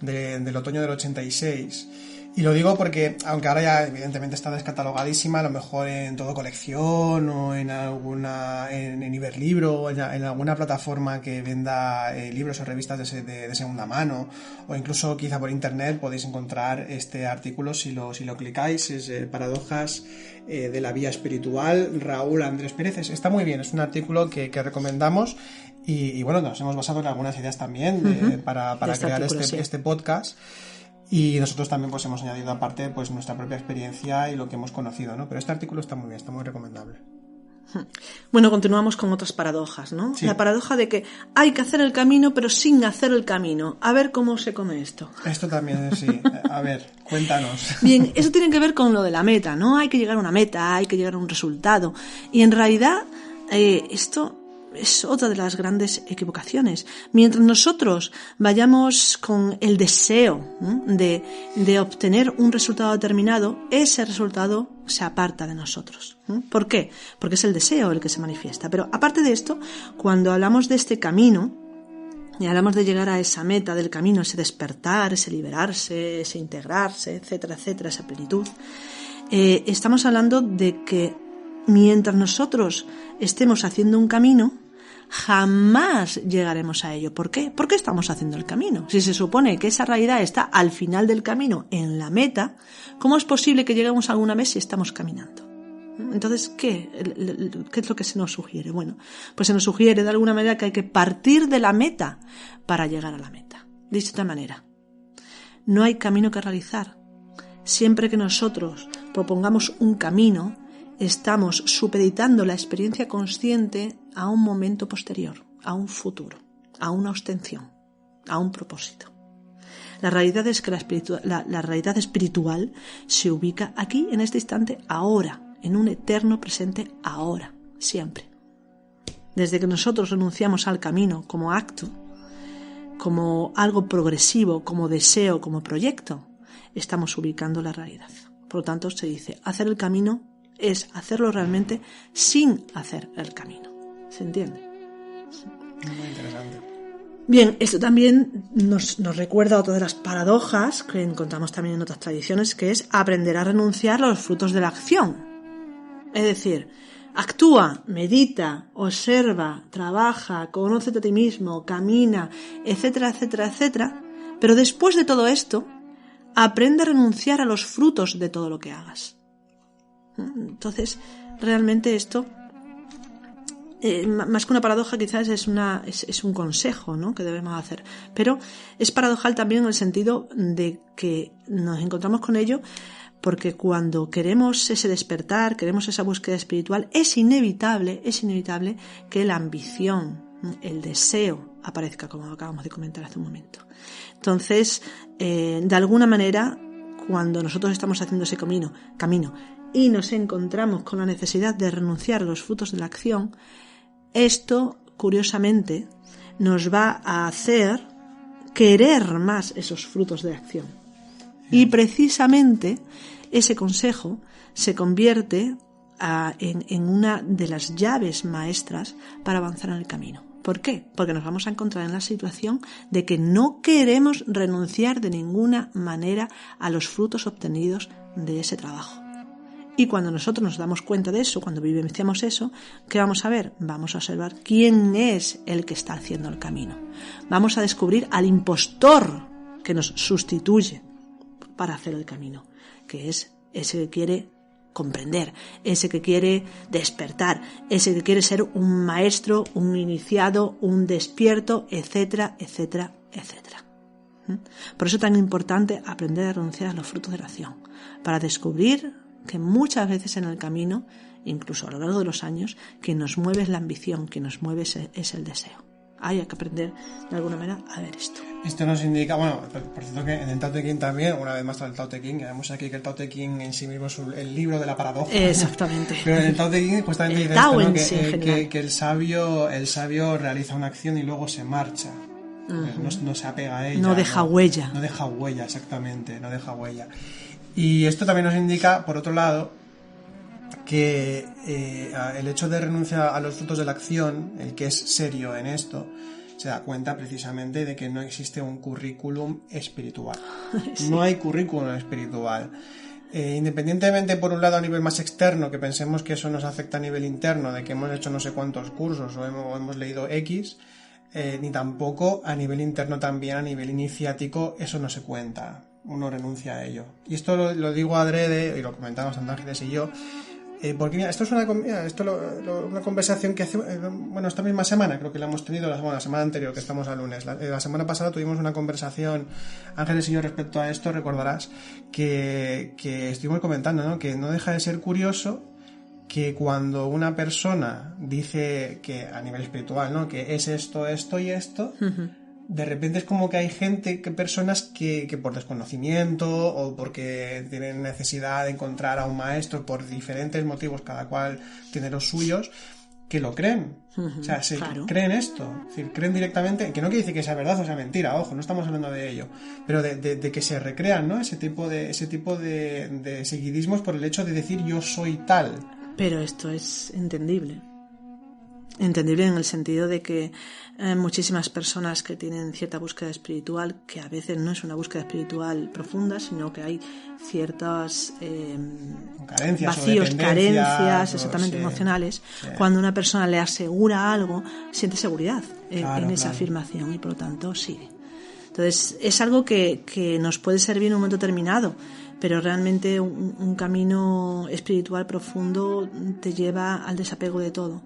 del otoño del 86. Y lo digo porque, aunque ahora ya evidentemente está descatalogadísima, a lo mejor en Todo Colección o en Iberlibro o en alguna plataforma que venda libros o revistas de segunda mano, o incluso quizá por internet podéis encontrar este artículo si lo clicáis. Es Paradojas de la Vía Espiritual, Raúl Andrés Pérez. Está muy bien, es un artículo que recomendamos. Y nos hemos basado en algunas ideas también para crear este podcast. Y nosotros también pues hemos añadido aparte pues nuestra propia experiencia y lo que hemos conocido, ¿no? Pero este artículo está muy bien, está muy recomendable. Bueno, continuamos con otras paradojas, ¿no? Sí. La paradoja de que hay que hacer el camino pero sin hacer el camino. A ver cómo se come esto. Esto también, sí. A ver, cuéntanos. Bien, eso tiene que ver con lo de la meta, ¿no? Hay que llegar a una meta, hay que llegar a un resultado. Y en realidad esto es otra de las grandes equivocaciones. Mientras nosotros vayamos con el deseo de obtener un resultado determinado, ese resultado se aparta de nosotros. ¿Por qué? Porque es el deseo el que se manifiesta. Pero aparte de esto, cuando hablamos de este camino y hablamos de llegar a esa meta del camino, ese despertar, ese liberarse, ese integrarse, etcétera, esa plenitud, estamos hablando de que mientras nosotros estemos haciendo un camino, jamás llegaremos a ello. ¿Por qué? ¿Por qué estamos haciendo el camino? Si se supone que esa realidad está al final del camino, en la meta, ¿cómo es posible que lleguemos alguna vez si estamos caminando? Entonces, ¿qué es lo que se nos sugiere? Bueno, pues se nos sugiere de alguna manera que hay que partir de la meta para llegar a la meta. Dicho de esta manera, no hay camino que realizar. Siempre que nosotros propongamos un camino, estamos supeditando la experiencia consciente a un momento posterior, a un futuro, a una ostensión, a un propósito. La realidad es que la realidad espiritual se ubica aquí, en este instante, ahora, en un eterno presente ahora, siempre. Desde que nosotros renunciamos al camino como acto, como algo progresivo, como deseo, como proyecto, estamos ubicando la realidad. Por lo tanto, se dice, hacer el camino es hacerlo realmente sin hacer el camino. ¿Se entiende? Muy interesante. Bien, esto también nos recuerda a otra de las paradojas que encontramos también en otras tradiciones, que es aprender a renunciar a los frutos de la acción. Es decir, actúa, medita, observa, trabaja, conócete a ti mismo, camina, etcétera, pero después de todo esto, aprende a renunciar a los frutos de todo lo que hagas. Entonces, realmente esto, más que una paradoja, quizás es un consejo, ¿no?, que debemos hacer. Pero es paradojal también en el sentido de que nos encontramos con ello porque cuando queremos ese despertar, queremos esa búsqueda espiritual, es inevitable que la ambición el deseo aparezca, como acabamos de comentar hace un momento. Entonces, de alguna manera, cuando nosotros estamos haciendo ese camino y nos encontramos con la necesidad de renunciar a los frutos de la acción, esto, curiosamente, nos va a hacer querer más esos frutos de acción. Y precisamente ese consejo se convierte en una de las llaves maestras para avanzar en el camino. ¿Por qué? Porque nos vamos a encontrar en la situación de que no queremos renunciar de ninguna manera a los frutos obtenidos de ese trabajo. Y cuando nosotros nos damos cuenta de eso, cuando vivenciamos eso, ¿qué vamos a ver? Vamos a observar quién es el que está haciendo el camino. Vamos a descubrir al impostor que nos sustituye para hacer el camino, que es ese que quiere comprender, ese que quiere despertar, ese que quiere ser un maestro, un iniciado, un despierto, etcétera, etcétera, etcétera. Por eso es tan importante aprender a renunciar a los frutos de la acción, para descubrir que muchas veces en el camino, incluso a lo largo de los años, quien nos mueve es la ambición, quien nos mueve es el deseo. Hay que aprender de alguna manera a ver esto. Esto nos indica, bueno, por cierto que en el Tao Te Ching también, una vez más el Tao Te Ching, que vemos aquí que el Tao Te Ching en sí mismo es el libro de la paradoja. Exactamente. Pero en el Tao Te Ching justamente dice esto, ¿no? que el sabio realiza una acción y luego se marcha. No se apega a ella. No deja huella. No deja huella, exactamente, no deja huella. Y esto también nos indica, por otro lado, que el hecho de renunciar a los frutos de la acción, el que es serio en esto, se da cuenta precisamente de que no existe un currículum espiritual. Sí. No hay currículum espiritual. Independientemente, por un lado, a nivel más externo, que pensemos que eso nos afecta a nivel interno, de que hemos hecho no sé cuántos cursos o hemos leído X, ni tampoco a nivel interno también, a nivel iniciático, eso no se cuenta. Uno renuncia a ello. Y esto lo digo adrede, y lo comentamos Santa Ángeles y yo, porque mira, esto es una conversación que hace, esta misma semana, creo que la hemos tenido la semana anterior, que estamos a lunes. La semana pasada tuvimos una conversación, Ángeles y yo, respecto a esto. Recordarás que estuvimos comentando, ¿no? Que no deja de ser curioso que cuando una persona dice que a nivel espiritual, ¿no? Que es esto y esto, de repente es como que hay personas que por desconocimiento o porque tienen necesidad de encontrar a un maestro por diferentes motivos, cada cual tiene los suyos, que lo creen. O sea, creen esto. Es decir, creen directamente, que no quiere decir que sea verdad o sea mentira, ojo, no estamos hablando de ello, pero de que se recrean, ¿no? Ese tipo de seguidismos por el hecho de decir yo soy tal. Pero esto es entendible. Entendible en el sentido de que muchísimas personas que tienen cierta búsqueda espiritual, que a veces no es una búsqueda espiritual profunda, sino que hay ciertas vacíos, carencias exactamente emocionales. Sí. Cuando una persona le asegura algo, siente seguridad en esa afirmación y por lo tanto sigue. Entonces es algo que nos puede servir en un momento determinado, pero realmente un camino espiritual profundo te lleva al desapego de todo.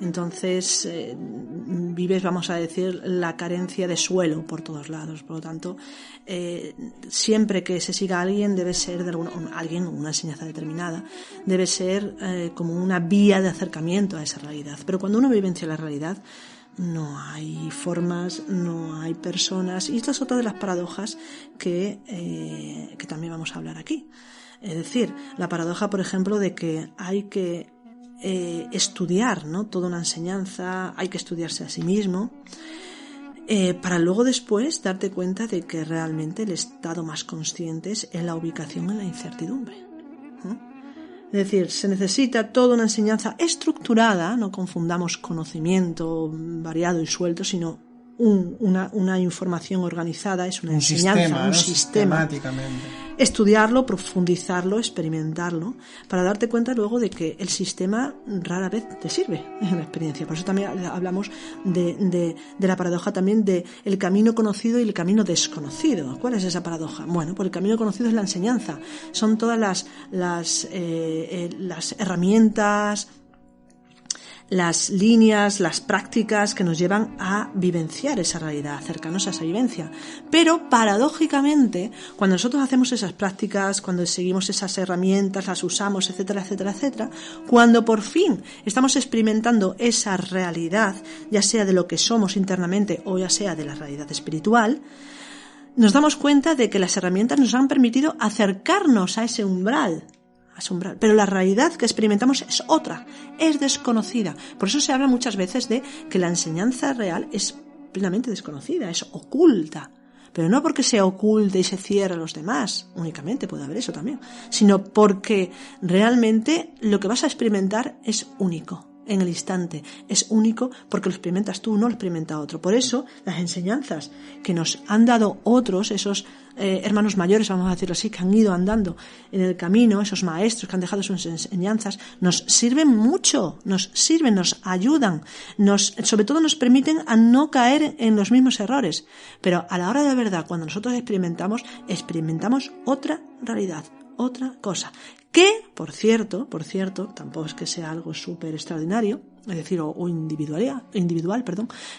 Entonces vives, vamos a decir, la carencia de suelo por todos lados. Por lo tanto, siempre que se siga a alguien, debe ser una enseñanza determinada, debe ser como una vía de acercamiento a esa realidad. Pero cuando uno vivencia la realidad, no hay formas, no hay personas, y esta es otra de las paradojas que también vamos a hablar aquí. Es decir, la paradoja, por ejemplo, de que hay que estudiar, ¿no? Toda una enseñanza, hay que estudiarse a sí mismo, para luego después darte cuenta de que realmente el estado más consciente es en la ubicación en la incertidumbre, ¿no? Es decir, se necesita toda una enseñanza estructurada, no confundamos conocimiento variado y suelto, sino una información organizada, es una enseñanza, un sistema. Estudiarlo, profundizarlo, experimentarlo, para darte cuenta luego de que el sistema rara vez te sirve en la experiencia. Por eso también hablamos de la paradoja también de el camino conocido y el camino desconocido. ¿Cuál es esa paradoja? Bueno, pues el camino conocido es la enseñanza. Son todas las herramientas, las líneas, las prácticas que nos llevan a vivenciar esa realidad, acercarnos a esa vivencia. Pero, paradójicamente, cuando nosotros hacemos esas prácticas, cuando seguimos esas herramientas, las usamos, etcétera, etcétera, etcétera, cuando por fin estamos experimentando esa realidad, ya sea de lo que somos internamente o ya sea de la realidad espiritual, nos damos cuenta de que las herramientas nos han permitido acercarnos a ese umbral. Pero la realidad que experimentamos es otra, es desconocida. Por eso se habla muchas veces de que la enseñanza real es plenamente desconocida, es oculta. Pero no porque sea oculta y se cierre a los demás, únicamente puede haber eso también, sino porque realmente lo que vas a experimentar es único. En el instante, es único porque lo experimentas tú, no lo experimenta otro. Por eso las enseñanzas que nos han dado otros, esos hermanos mayores, vamos a decirlo así, que han ido andando en el camino, esos maestros que han dejado sus enseñanzas, nos sirven mucho, nos ayudan, sobre todo nos permiten a no caer en los mismos errores. Pero a la hora de la verdad, cuando nosotros experimentamos otra realidad, otra cosa. Que, por cierto, tampoco es que sea algo súper extraordinario, es decir, o individual,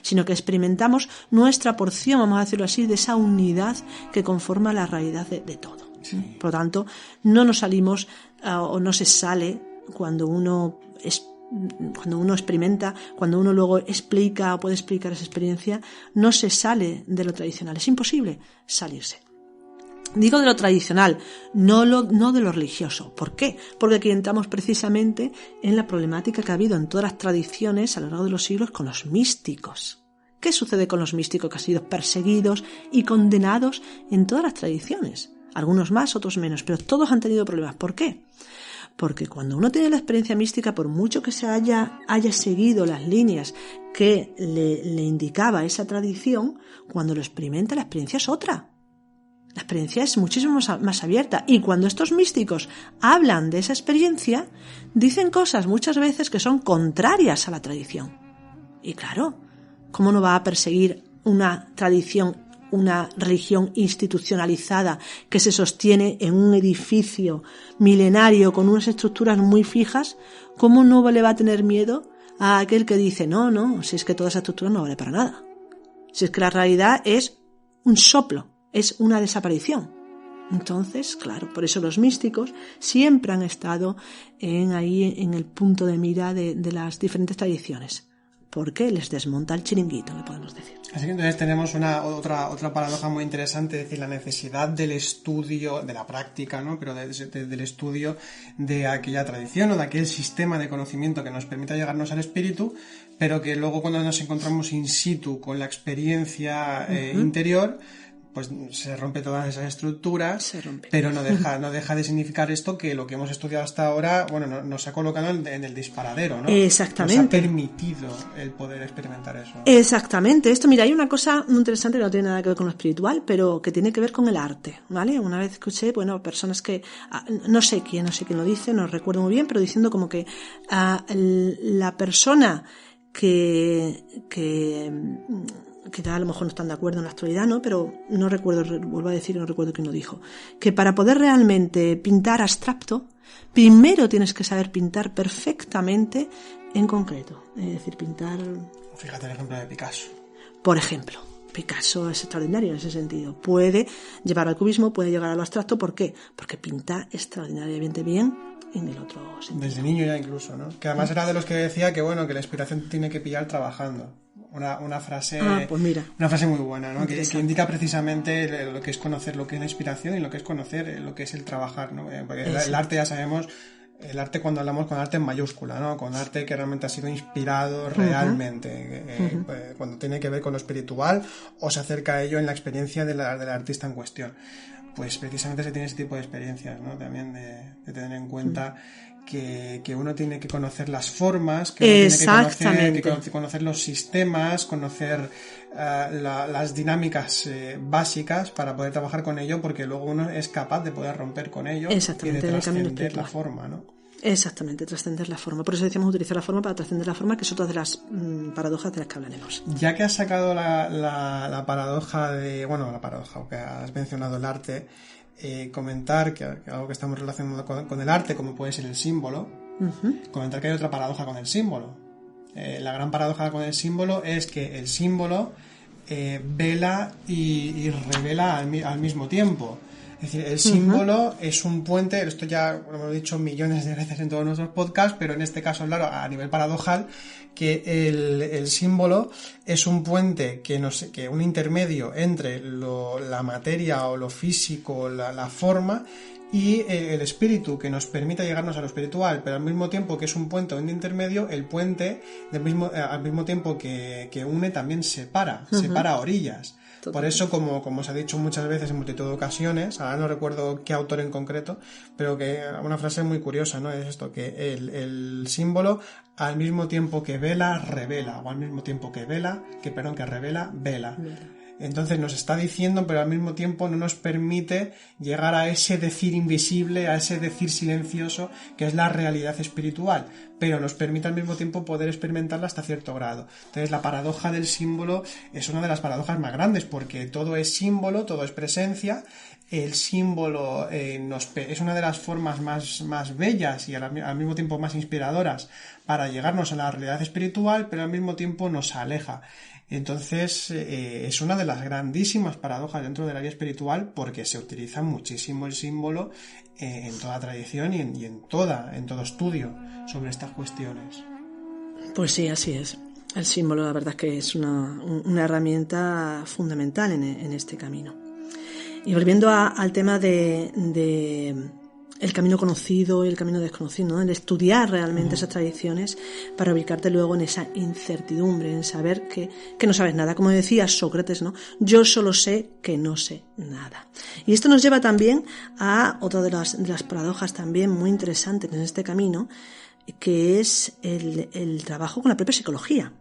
sino que experimentamos nuestra porción, vamos a decirlo así, de esa unidad que conforma la realidad de todo. Sí. Por lo tanto, no nos salimos o no se sale cuando uno experimenta, cuando uno luego explica o puede explicar esa experiencia, no se sale de lo tradicional. Es imposible salirse. Digo de lo tradicional, no de lo religioso. ¿Por qué? Porque aquí entramos precisamente en la problemática que ha habido en todas las tradiciones a lo largo de los siglos con los místicos. ¿Qué sucede con los místicos que han sido perseguidos y condenados en todas las tradiciones? Algunos más, otros menos, pero todos han tenido problemas. ¿Por qué? Porque cuando uno tiene la experiencia mística, por mucho que se haya seguido las líneas que le indicaba esa tradición, cuando lo experimenta, la experiencia es otra. La experiencia es muchísimo más abierta. Y cuando estos místicos hablan de esa experiencia, dicen cosas muchas veces que son contrarias a la tradición. Y claro, ¿cómo no va a perseguir una tradición, una religión institucionalizada que se sostiene en un edificio milenario con unas estructuras muy fijas? ¿Cómo no le va a tener miedo a aquel que dice, no, si es que toda esa estructura no vale para nada? Si es que la realidad es un soplo. Es una desaparición. Entonces, claro, por eso los místicos siempre han estado ahí en el punto de mira de las diferentes tradiciones. Porque les desmonta el chiringuito, le podemos decir. Así que entonces tenemos otra paradoja muy interesante, es decir, la necesidad del estudio, de la práctica, ¿no? Pero del estudio de aquella tradición o de aquel sistema de conocimiento que nos permita llegarnos al espíritu, pero que luego cuando nos encontramos in situ con la experiencia interior, pues se rompe todas esas estructuras, pero no deja de significar esto que lo que hemos estudiado hasta ahora, bueno, nos ha colocado en el disparadero, ¿no? Exactamente. Nos ha permitido el poder experimentar eso. Exactamente. Esto, mira, hay una cosa muy interesante que no tiene nada que ver con lo espiritual, pero que tiene que ver con el arte, ¿vale? Una vez escuché, personas que, no sé quién lo dice, no recuerdo muy bien, pero diciendo como que la persona que a lo mejor no están de acuerdo en la actualidad, ¿no? Pero no recuerdo quién lo dijo, que para poder realmente pintar abstracto, primero tienes que saber pintar perfectamente en concreto, es decir, pintar... Fíjate el ejemplo de Picasso. Por ejemplo, Picasso es extraordinario en ese sentido, puede llevar al cubismo, puede llegar a lo abstracto, ¿por qué? Porque pinta extraordinariamente bien en el otro sentido. Desde niño ya incluso, ¿no? Que además era de los que decía que la inspiración tiene que pillar trabajando. Una frase una frase muy buena, ¿no? Que indica precisamente lo que es conocer lo que es la inspiración y lo que es conocer lo que es el trabajar, ¿no? Porque el arte, ya sabemos, el arte, cuando hablamos con arte en mayúscula, ¿no? Con arte que realmente ha sido inspirado realmente, cuando tiene que ver con lo espiritual o se acerca a ello en la experiencia del artista en cuestión. Pues precisamente se tiene ese tipo de experiencias, ¿no? También de tener en cuenta que uno tiene que conocer las formas, que uno tiene que conocer los sistemas, conocer las dinámicas básicas para poder trabajar con ello, porque luego uno es capaz de poder romper con ello y de trascender la forma, ¿no? Exactamente, trascender la forma. Por eso decíamos utilizar la forma para trascender la forma, que es otra de las paradojas de las que hablaremos. Ya que has sacado la paradoja o que has mencionado el arte, comentar que algo que estamos relacionando con el arte, como puede ser el símbolo, comentar que hay otra paradoja con el símbolo, La gran paradoja con el símbolo es que el símbolo vela y revela al mismo tiempo. Es decir, el símbolo es un puente, esto ya lo hemos dicho millones de veces en todos nuestros podcasts, pero en este caso hablar a nivel paradojal, que el símbolo es un puente que un intermedio entre la materia o lo físico, la forma, y el espíritu, que nos permite llegarnos a lo espiritual, pero al mismo tiempo que es un puente o un intermedio, el puente al mismo tiempo que une también separa orillas. Por eso, como se ha dicho muchas veces en multitud de ocasiones, ahora no recuerdo qué autor en concreto, pero que una frase muy curiosa, ¿no? Es esto, que el símbolo al mismo tiempo que vela, revela, o al mismo tiempo que revela, vela. Entonces nos está diciendo, pero al mismo tiempo no nos permite llegar a ese decir invisible, a ese decir silencioso, que es la realidad espiritual, pero nos permite al mismo tiempo poder experimentarla hasta cierto grado. Entonces la paradoja del símbolo es una de las paradojas más grandes, porque todo es símbolo, todo es presencia. El símbolo es una de las formas más bellas y al mismo tiempo más inspiradoras para llegarnos a la realidad espiritual, pero al mismo tiempo nos aleja. Entonces es una de las grandísimas paradojas dentro de la vida espiritual, porque se utiliza muchísimo el símbolo en toda tradición y en todo estudio sobre estas cuestiones. Pues sí, así es. El símbolo, la verdad es que es una herramienta fundamental en este camino. Y volviendo al tema de el camino conocido y el camino desconocido, ¿no? El estudiar realmente esas tradiciones para ubicarte luego en esa incertidumbre, en saber que no sabes nada. Como decía Sócrates, ¿no? Yo solo sé que no sé nada. Y esto nos lleva también a otra de las paradojas también muy interesantes en este camino, que es el trabajo con la propia psicología.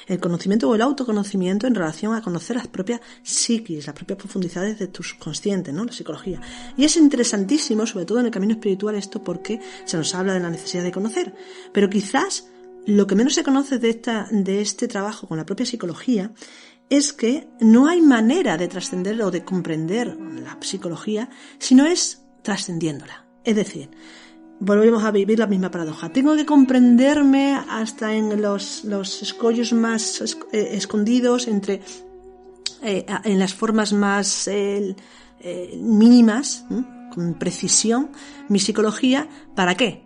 El conocimiento o el autoconocimiento en relación a conocer las propias psiquis, las propias profundidades de tu subconsciente, ¿no? La psicología. Y es interesantísimo, sobre todo en el camino espiritual, esto, porque se nos habla de la necesidad de conocer. Pero quizás lo que menos se conoce de este trabajo con la propia psicología es que no hay manera de trascender o de comprender la psicología si no es trascendiéndola. Es decir, volvemos a vivir la misma paradoja. Tengo que comprenderme hasta en los escollos más escondidos, en las formas más mínimas, con precisión, mi psicología. ¿Para qué?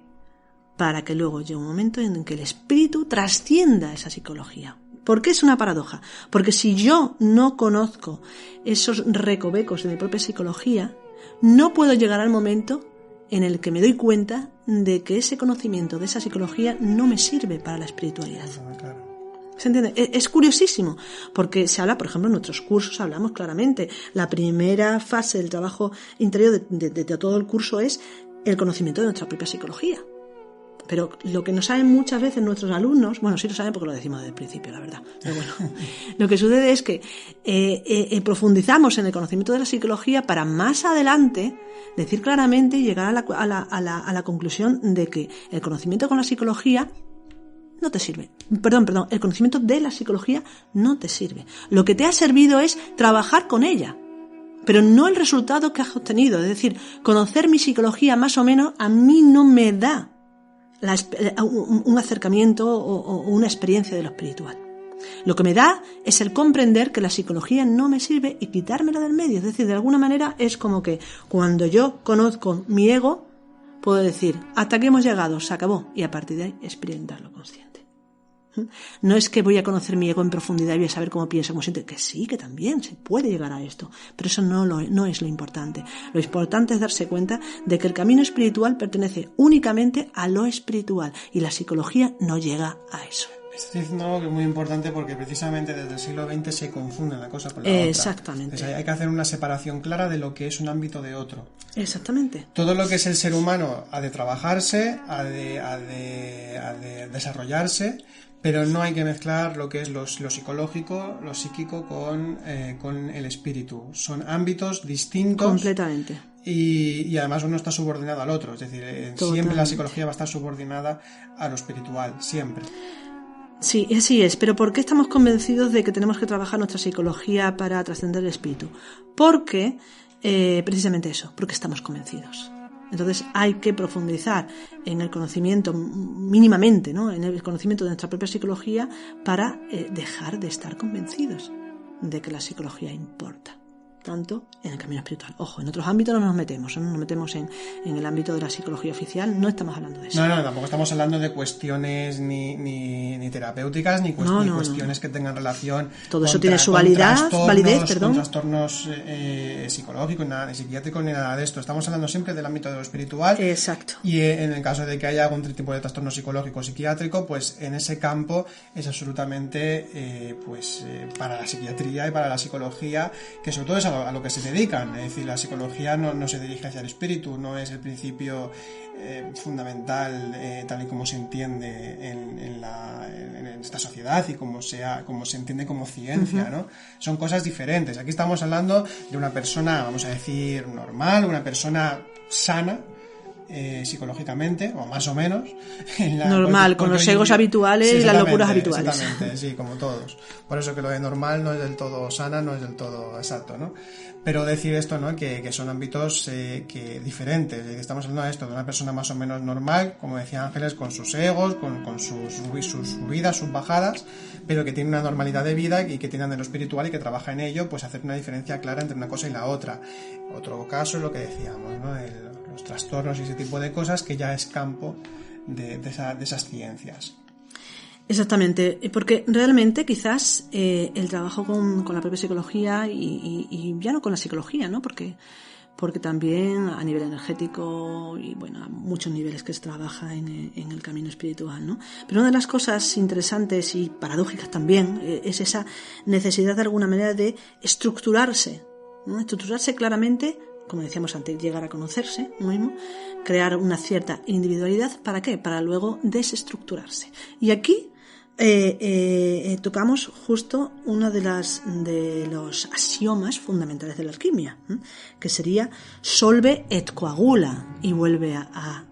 Para que luego llegue un momento en que el espíritu trascienda esa psicología. ¿Por qué es una paradoja? Porque si yo no conozco esos recovecos de mi propia psicología, no puedo llegar al momento en el que me doy cuenta de que ese conocimiento de esa psicología no me sirve para la espiritualidad. ¿Se entiende? Es curiosísimo, porque se habla, por ejemplo, en nuestros cursos hablamos claramente. La primera fase del trabajo interior de todo el curso es el conocimiento de nuestra propia psicología. Pero lo que no saben muchas veces nuestros alumnos, bueno, sí lo saben porque lo decimos desde el principio, la verdad, pero bueno, lo que sucede es que profundizamos en el conocimiento de la psicología para más adelante decir claramente y llegar a la conclusión de que el conocimiento con la psicología no te sirve. Perdón, el conocimiento de la psicología no te sirve. Lo que te ha servido es trabajar con ella, pero no el resultado que has obtenido. Es decir, conocer mi psicología más o menos a mí no me da un acercamiento o una experiencia de lo espiritual. Lo que me da es el comprender que la psicología no me sirve y quitármela del medio. Es decir, de alguna manera es como que cuando yo conozco mi ego, puedo decir, hasta aquí hemos llegado, se acabó, y a partir de ahí experimentarlo consciente. No es que voy a conocer mi ego en profundidad y voy a saber cómo pienso, cómo siento, que sí, que también se puede llegar a esto, pero eso no es lo importante. Lo importante es darse cuenta de que el camino espiritual pertenece únicamente a lo espiritual y la psicología no llega a eso. Estás diciendo algo que es muy importante, porque precisamente desde el siglo XX se confunde la cosa con la otra. Exactamente. Entonces hay que hacer una separación clara de lo que es un ámbito de otro. Exactamente. Todo lo que es el ser humano ha de trabajarse, ha de desarrollarse, pero no hay que mezclar lo que es lo psicológico, lo psíquico con el espíritu. Son ámbitos distintos. Completamente. Y además uno está subordinado al otro. Es decir, siempre la psicología va a estar subordinada a lo espiritual, siempre. Sí, así es, pero ¿por qué estamos convencidos de que tenemos que trabajar nuestra psicología para trascender el espíritu? Porque, precisamente eso, porque estamos convencidos. Es Entonces hay que profundizar en el conocimiento mínimamente, ¿no? En el conocimiento de nuestra propia psicología para dejar de estar convencidos de que la psicología importa tanto en el camino espiritual. Ojo, en otros ámbitos no nos metemos en el ámbito de la psicología oficial, no estamos hablando de eso. No, tampoco estamos hablando de cuestiones ni terapéuticas, ni cuestiones que tengan relación todo eso tiene su validez, con trastornos psicológicos, nada de psiquiátricos ni nada de esto. Estamos hablando siempre del ámbito de lo espiritual. Exacto. Y en el caso de que haya algún tipo de trastorno psicológico o psiquiátrico, pues en ese campo es absolutamente para la psiquiatría y para la psicología, que sobre todo es a lo que se dedican. Es decir, la psicología no se dirige hacia el espíritu, no es el principio fundamental tal y como se entiende en esta sociedad y como se entiende como ciencia, ¿no? Son cosas diferentes. Aquí estamos hablando de una persona, vamos a decir, normal, una persona sana, psicológicamente, o más o menos normal, con los egos habituales y las locuras habituales. Exactamente, sí, como todos. Por eso que lo de normal no es del todo sana, no es del todo exacto, ¿no? Pero decir esto, ¿no? Que son ámbitos diferentes. Estamos hablando de esto, de una persona más o menos normal, como decía Ángeles, con sus egos, con sus subidas, sus bajadas, pero que tiene una normalidad de vida y que tiene de lo espiritual y que trabaja en ello, pues hacer una diferencia clara entre una cosa y la otra. Otro caso es lo que decíamos, ¿no? Los trastornos y ese tipo de cosas, que ya es campo de esas ciencias. Exactamente, porque realmente quizás el trabajo con la propia psicología y ya no con la psicología, ¿no? Porque también a nivel energético y bueno, a muchos niveles que se trabaja en el camino espiritual, ¿no? Pero una de las cosas interesantes y paradójicas también es esa necesidad de alguna manera de estructurarse, ¿no? Estructurarse claramente, como decíamos antes, llegar a conocerse uno mismo, crear una cierta individualidad. ¿Para qué? Para luego desestructurarse. Y aquí tocamos justo uno de los axiomas fundamentales de la alquimia, que sería solve et coagula, y vuelve a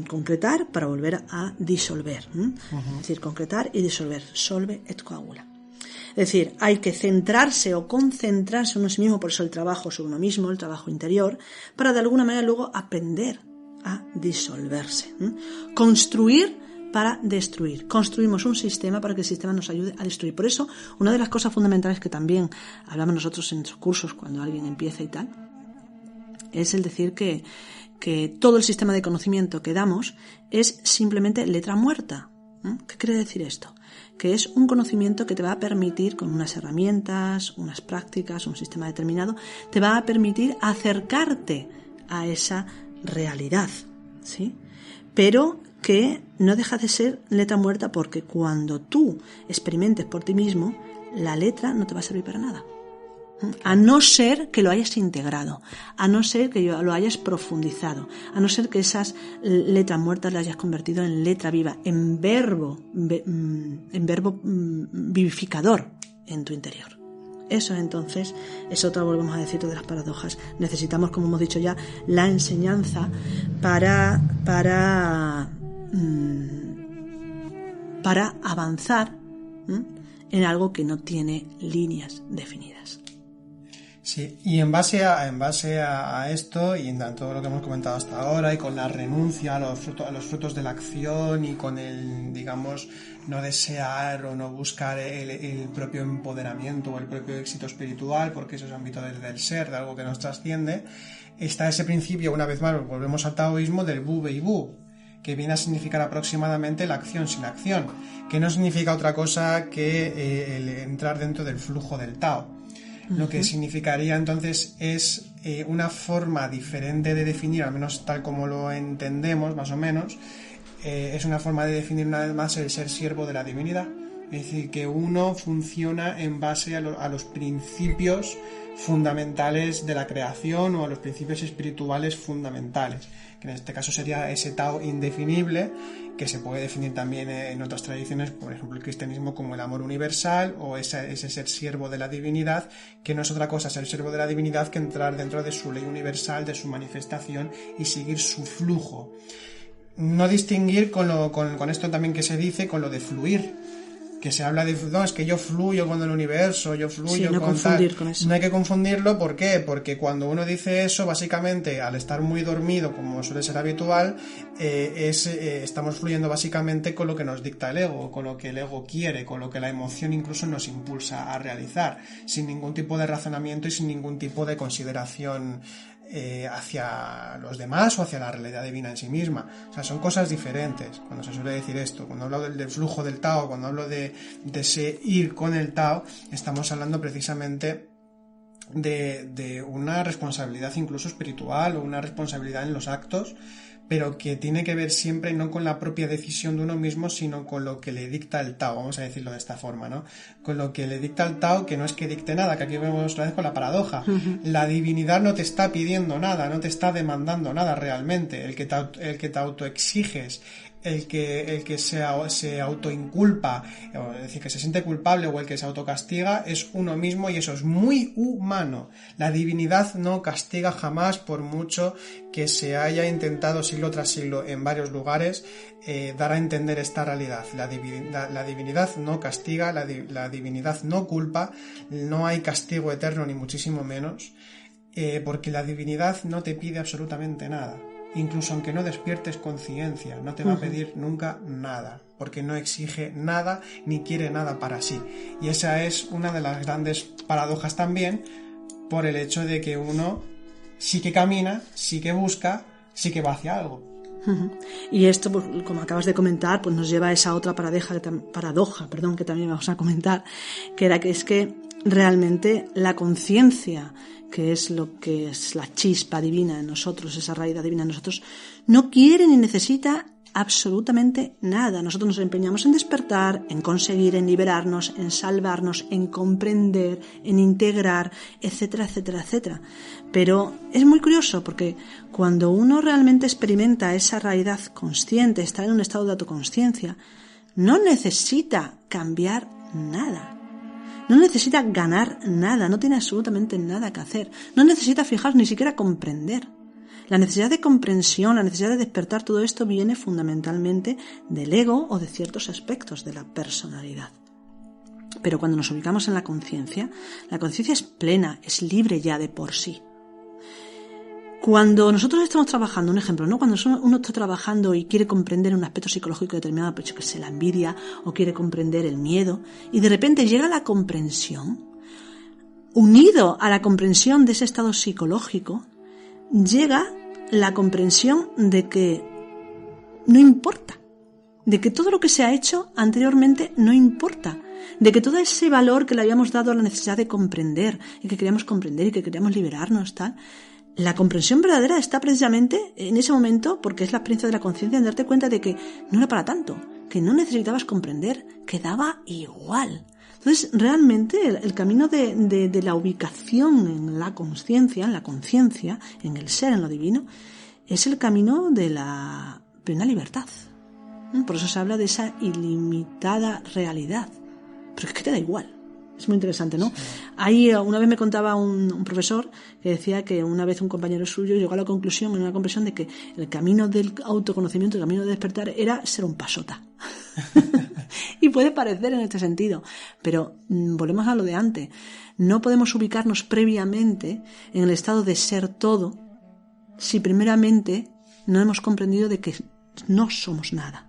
concretar para volver a disolver. Es decir, concretar y disolver, solve et coagula. Es decir, hay que centrarse o concentrarse en uno mismo, por eso el trabajo sobre uno mismo, el trabajo interior, para de alguna manera luego aprender a disolverse. Construir para destruir. Construimos un sistema para que el sistema nos ayude a destruir. Por eso, una de las cosas fundamentales que también hablamos nosotros en nuestros cursos cuando alguien empieza y tal, es el decir que todo el sistema de conocimiento que damos es simplemente letra muerta. ¿Qué quiere decir esto? Que es un conocimiento que te va a permitir, con unas herramientas, unas prácticas, un sistema determinado, te va a permitir acercarte a esa realidad, ¿sí? Pero que no deja de ser letra muerta, porque cuando tú experimentes por ti mismo, la letra no te va a servir para nada. A no ser que lo hayas integrado, a no ser que lo hayas profundizado, a no ser que esas letras muertas las hayas convertido en letra viva, en verbo vivificador en tu interior. Eso entonces es otra, volvemos a decir, de las paradojas. Necesitamos, como hemos dicho ya, la enseñanza para avanzar en algo que no tiene líneas definidas. Sí, y en base a esto y en todo lo que hemos comentado hasta ahora, y con la renuncia a los frutos de la acción, y con el, digamos, no desear o no buscar el propio empoderamiento o el propio éxito espiritual, porque eso es ámbito del ser, de algo que nos trasciende, está ese principio, una vez más, volvemos al taoísmo, del bu bei bu, que viene a significar aproximadamente la acción sin acción, que no significa otra cosa que el entrar dentro del flujo del Tao. Lo que significaría entonces es una forma diferente de definir, al menos tal como lo entendemos más o menos, es una forma de definir una vez más el ser siervo de la divinidad. Es decir, que uno funciona en base a los principios fundamentales de la creación, o a los principios espirituales fundamentales, que en este caso sería ese Tao indefinible, que se puede definir también en otras tradiciones, por ejemplo el cristianismo, como el amor universal, o ese ser siervo de la divinidad, que no es otra cosa ser siervo de la divinidad que entrar dentro de su ley universal, de su manifestación, y seguir su flujo. No distinguir con esto también que se dice, con lo de fluir. que se habla de, no, es que yo fluyo con el universo, yo fluyo no con confundir tal. Con eso. No hay que confundirlo, ¿por qué? Porque cuando uno dice eso, básicamente, al estar muy dormido, como suele ser habitual, estamos fluyendo básicamente con lo que nos dicta el ego, con lo que el ego quiere, con lo que la emoción incluso nos impulsa a realizar, sin ningún tipo de razonamiento y sin ningún tipo de consideración hacia los demás o hacia la realidad divina en sí misma. O sea, son cosas diferentes cuando se suele decir esto. Cuando hablo del flujo del Tao, cuando hablo de ese ir con el Tao, estamos hablando precisamente de una responsabilidad incluso espiritual o una responsabilidad en los actos, pero que tiene que ver siempre no con la propia decisión de uno mismo, sino con lo que le dicta el Tao, vamos a decirlo de esta forma, ¿no? Con lo que le dicta el Tao, que no es que dicte nada, que aquí vemos otra vez con la paradoja. La divinidad no te está pidiendo nada, no te está demandando nada realmente. El que te autoexiges, el que se autoinculpa, es decir, que se siente culpable, o el que se autocastiga, es uno mismo, y eso es muy humano. La divinidad no castiga jamás, por mucho que se haya intentado siglo tras siglo en varios lugares dar a entender esta realidad. La divinidad no castiga, la divinidad no culpa, no hay castigo eterno ni muchísimo menos, porque la divinidad no te pide absolutamente nada. Incluso aunque no despiertes conciencia, no te va a pedir nunca nada, porque no exige nada ni quiere nada para sí. Y esa es una de las grandes paradojas también, por el hecho de que uno sí que camina, sí que busca, sí que va hacia algo. Y esto, pues, como acabas de comentar, pues nos lleva a esa otra paradoja que también vamos a comentar, que es que realmente la conciencia, que es lo que es la chispa divina en nosotros, esa realidad divina en nosotros, no quiere ni necesita absolutamente nada. Nosotros nos empeñamos en despertar, en conseguir, en liberarnos, en salvarnos, en comprender, en integrar, etcétera, etcétera, etcétera. Pero es muy curioso, porque cuando uno realmente experimenta esa realidad consciente, estar en un estado de autoconsciencia, no necesita cambiar nada. No necesita ganar nada, no tiene absolutamente nada que hacer. No necesita fijarse, ni siquiera comprender. La necesidad de comprensión, la necesidad de despertar, todo esto viene fundamentalmente del ego o de ciertos aspectos de la personalidad. Pero cuando nos ubicamos en la conciencia es plena, es libre ya de por sí. Cuando nosotros estamos trabajando, un ejemplo, ¿no? Cuando uno está trabajando y quiere comprender un aspecto psicológico determinado, pues que sea la envidia, o quiere comprender el miedo, y de repente llega la comprensión, unido a la comprensión de ese estado psicológico, llega la comprensión de que no importa, de que todo lo que se ha hecho anteriormente no importa, de que todo ese valor que le habíamos dado a la necesidad de comprender, y que queríamos comprender y que queríamos liberarnos, tal. La comprensión verdadera está precisamente en ese momento, porque es la experiencia de la conciencia, en darte cuenta de que no era para tanto, que no necesitabas comprender, que daba igual. Entonces, realmente, el camino de la ubicación en la conciencia, en el ser, en lo divino, es el camino de la plena libertad. Por eso se habla de esa ilimitada realidad. Pero es que te da igual. Es muy interesante, ¿no? Sí. Ahí una vez me contaba un profesor que decía que una vez un compañero suyo llegó a la conclusión, en una comprensión, de que el camino del autoconocimiento, el camino de despertar, era ser un pasota. Y puede parecer en este sentido, pero volvemos a lo de antes. No podemos ubicarnos previamente en el estado de ser todo si primeramente no hemos comprendido de que no somos nada.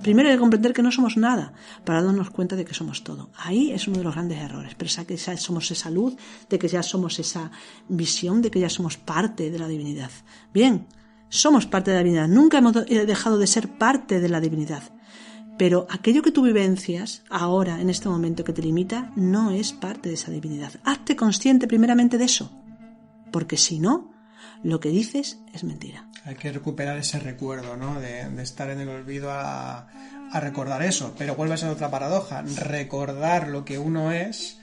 Primero hay que comprender que no somos nada para darnos cuenta de que somos todo. Ahí es uno de los grandes errores. Pensar que ya somos esa luz, de que ya somos esa visión, de que ya somos parte de la divinidad. Bien, somos parte de la divinidad. Nunca hemos dejado de ser parte de la divinidad. Pero aquello que tú vivencias ahora, en este momento, que te limita, no es parte de esa divinidad. Hazte consciente primeramente de eso. Porque si no, lo que dices es mentira. Hay que recuperar ese recuerdo, ¿no? De estar en el olvido a recordar eso. Pero vuelve a ser otra paradoja. Recordar lo que uno es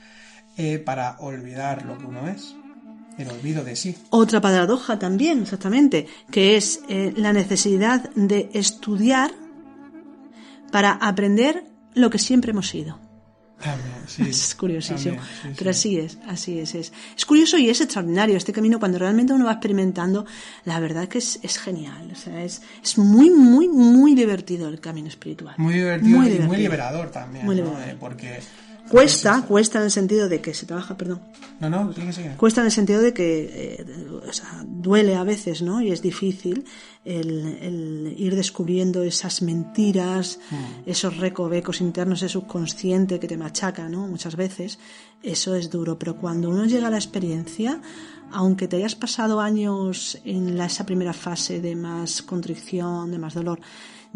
para olvidar lo que uno es. El olvido de sí. Otra paradoja también, exactamente, que es la necesidad de estudiar para aprender lo que siempre hemos sido. También, sí, es curiosísimo. también, sí, Pero sí. así es. Es curioso y es extraordinario este camino. Cuando realmente uno va experimentando, la verdad que es genial. O sea, es muy, muy, muy divertido el camino espiritual. Muy divertido y muy liberador también, muy ¿no? liberador. Porque Cuesta en el sentido de que se trabaja, perdón. No, sigue. Cuesta en el sentido de que o sea, duele a veces, ¿no? Y es difícil el ir descubriendo esas mentiras, esos recovecos internos, ese subconsciente que te machaca, ¿no? Muchas veces eso es duro, pero cuando uno llega a la experiencia, aunque te hayas pasado años en esa primera fase de más contrición, de más dolor,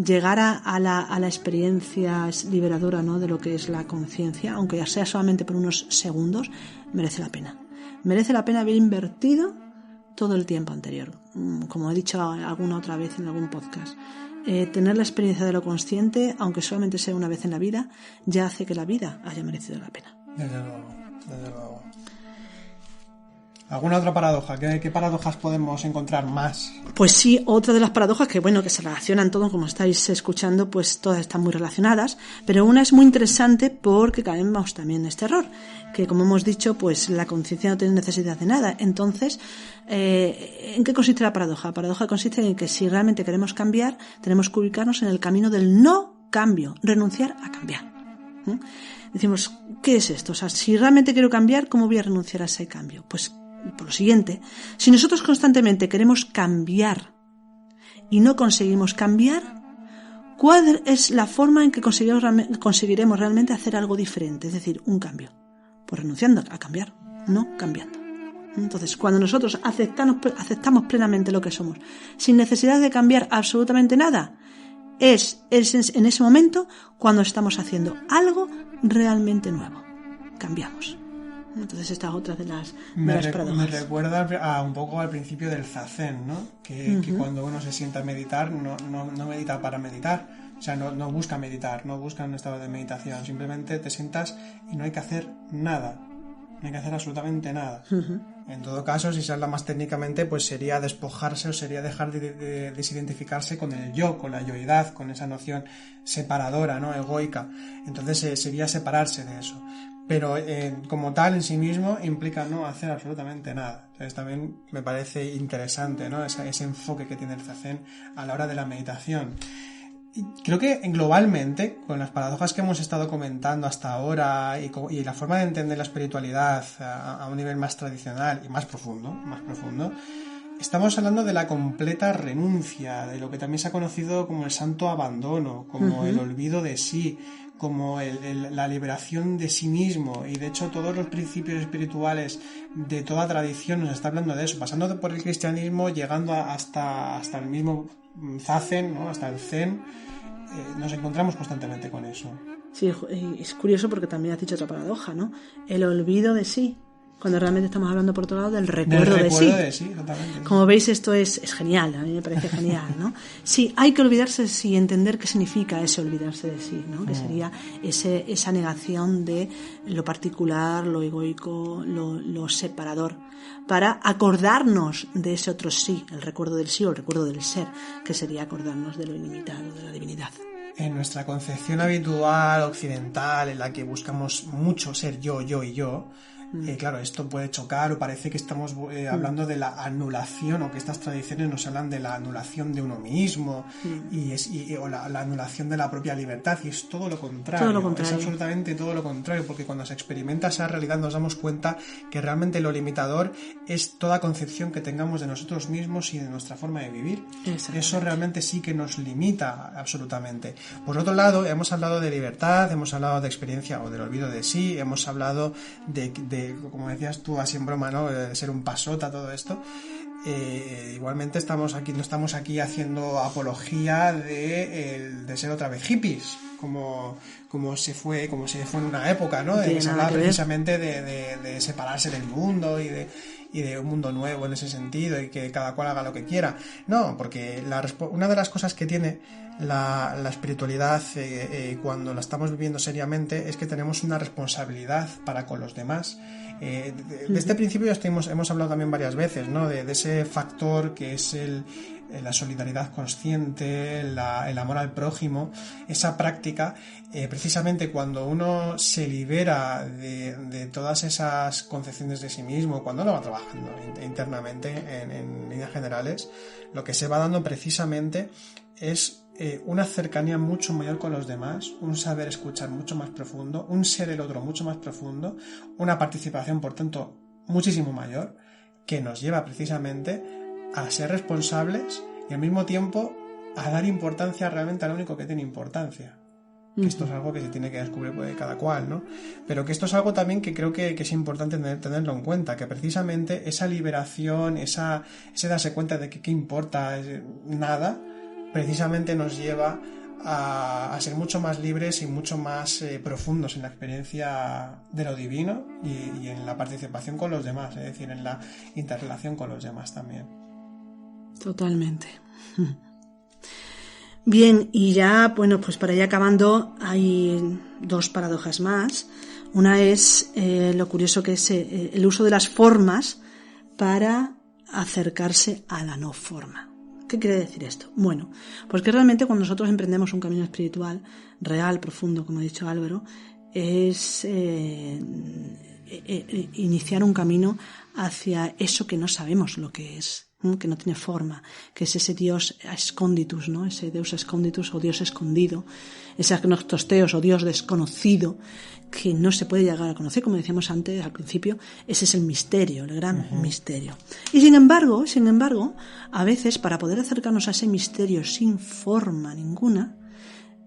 llegar a la experiencia liberadora, ¿no? De lo que es la conciencia, aunque ya sea solamente por unos segundos, merece la pena. Merece la pena haber invertido todo el tiempo anterior. Como he dicho alguna otra vez en algún podcast, tener la experiencia de lo consciente, aunque solamente sea una vez en la vida, ya hace que la vida haya merecido la pena. Desde luego. ¿Alguna otra paradoja? ¿Qué paradojas podemos encontrar más? Pues sí, otra de las paradojas que se relacionan todos, como estáis escuchando, pues todas están muy relacionadas, pero una es muy interesante porque caemos también en este error, que como hemos dicho, pues la conciencia no tiene necesidad de nada. Entonces, ¿en qué consiste la paradoja? La paradoja consiste en que si realmente queremos cambiar, tenemos que ubicarnos en el camino del no cambio, renunciar a cambiar. Decimos, ¿qué es esto? O sea, si realmente quiero cambiar, ¿cómo voy a renunciar a ese cambio? Pues por lo siguiente, si nosotros constantemente queremos cambiar y no conseguimos cambiar, ¿cuál es la forma en que conseguiremos realmente hacer algo diferente? Es decir, un cambio. Pues renunciando a cambiar, no cambiando. Entonces, cuando nosotros aceptamos plenamente lo que somos, sin necesidad de cambiar absolutamente nada, es en ese momento cuando estamos haciendo algo realmente nuevo. Cambiamos. Entonces esta es otra de las paradojas. Me recuerda un poco al principio del zazen, ¿no? Que cuando uno se sienta a meditar, no medita para meditar. O sea, no busca meditar, no busca un estado de meditación. Simplemente te sientas y no hay que hacer nada. No hay que hacer absolutamente nada. En todo caso, si se habla más técnicamente, pues sería despojarse o sería dejar de desidentificarse con el yo, con la yoidad, con esa noción separadora, ¿no? Egoica. Entonces sería separarse de eso. Pero como tal en sí mismo implica no hacer absolutamente nada. Entonces también me parece interesante, ¿no? Ese enfoque que tiene el zazen a la hora de la meditación. Y creo que globalmente, con las paradojas que hemos estado comentando hasta ahora y la forma de entender la espiritualidad a un nivel más tradicional y más profundo, estamos hablando de la completa renuncia, de lo que también se ha conocido como el santo abandono, como el olvido de sí, como la liberación de sí mismo. Y de hecho todos los principios espirituales de toda tradición nos está hablando de eso, pasando por el cristianismo, llegando hasta el mismo zazen, ¿no? Hasta el zen. Nos encontramos constantemente con eso. Sí, es curioso porque también has dicho otra paradoja, ¿no? El olvido de sí, cuando realmente estamos hablando por otro lado del recuerdo de sí. Totalmente. Como veis, esto es genial, a mí me parece genial, ¿no? Sí, hay que olvidarse de sí, entender qué significa ese olvidarse de sí, ¿no? Que sería esa negación de lo particular, lo egoico, lo separador, para acordarnos de ese otro sí, el recuerdo del sí o el recuerdo del ser, que sería acordarnos de lo ilimitado, de la divinidad. En nuestra concepción habitual, occidental, en la que buscamos mucho ser yo y yo, claro, esto puede chocar o parece que estamos hablando de la anulación, o que estas tradiciones nos hablan de la anulación de uno mismo o la anulación de la propia libertad, y es todo lo contrario. Es absolutamente todo lo contrario, porque cuando se experimenta esa realidad nos damos cuenta que realmente lo limitador es toda concepción que tengamos de nosotros mismos y de nuestra forma de vivir. Eso realmente sí que nos limita absolutamente. Por otro lado, hemos hablado de libertad, hemos hablado de experiencia o del olvido de sí, hemos hablado de como decías tú así en broma, ¿no? De ser un pasota, todo esto. Igualmente no estamos aquí haciendo apología de ser otra vez hippies, como se fue en una época, ¿no? De que se hablaba precisamente de separarse del mundo y de un mundo nuevo en ese sentido, y que cada cual haga lo que quiera. No, porque una de las cosas que tiene la espiritualidad cuando la estamos viviendo seriamente es que tenemos una responsabilidad para con los demás. De este principio ya hemos hablado también varias veces, ¿no? De ese factor que es la solidaridad consciente, el amor al prójimo, esa práctica, precisamente cuando uno se libera de todas esas concepciones de sí mismo, cuando uno va trabajando internamente en líneas generales, lo que se va dando precisamente es una cercanía mucho mayor con los demás, un saber escuchar mucho más profundo, un ser el otro mucho más profundo, una participación, por tanto, muchísimo mayor, que nos lleva precisamente a ser responsables y al mismo tiempo a dar importancia realmente a lo único que tiene importancia. Que esto es algo que se tiene que descubrir de cada cual, ¿no? Pero que esto es algo también que creo que es importante tenerlo en cuenta, que precisamente esa liberación, ese darse cuenta de que qué importa nada, precisamente nos lleva a ser mucho más libres y mucho más profundos en la experiencia de lo divino y en la participación con los demás, es decir, en la interrelación con los demás también. Totalmente. Bien, y ya, bueno, pues para ir acabando, hay 2 paradojas más. Una es lo curioso que es el uso de las formas para acercarse a la no forma. ¿Qué quiere decir esto? Bueno, pues que realmente cuando nosotros emprendemos un camino espiritual real, profundo, como ha dicho Álvaro, es iniciar un camino hacia eso que no sabemos lo que es, que no tiene forma, que es ese Dios esconditus, ¿no? Ese Deus esconditus o Dios escondido, ese agnostos theos o Dios desconocido que no se puede llegar a conocer, como decíamos antes al principio. Ese es el misterio, el gran misterio. Y sin embargo, a veces para poder acercarnos a ese misterio sin forma ninguna,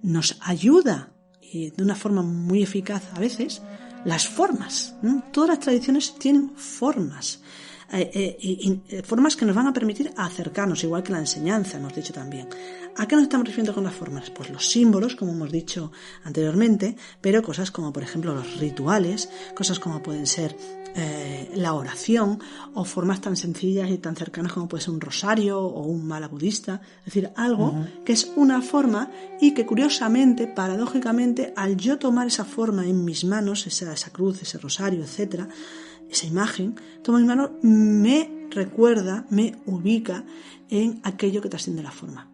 nos ayuda de una forma muy eficaz a veces las formas, ¿no? Todas las tradiciones tienen formas. Formas que nos van a permitir acercarnos, igual que la enseñanza, hemos dicho también. ¿A qué nos estamos refiriendo con las formas? Pues los símbolos, como hemos dicho anteriormente, pero cosas como, por ejemplo, los rituales, cosas como pueden ser la oración, o formas tan sencillas y tan cercanas como puede ser un rosario o un mala budista. Es decir, algo que es una forma y que curiosamente, paradójicamente, al yo tomar esa forma en mis manos, esa cruz, ese rosario, etcétera, esa imagen, tomo mi mano, me recuerda, me ubica en aquello que trasciende la forma.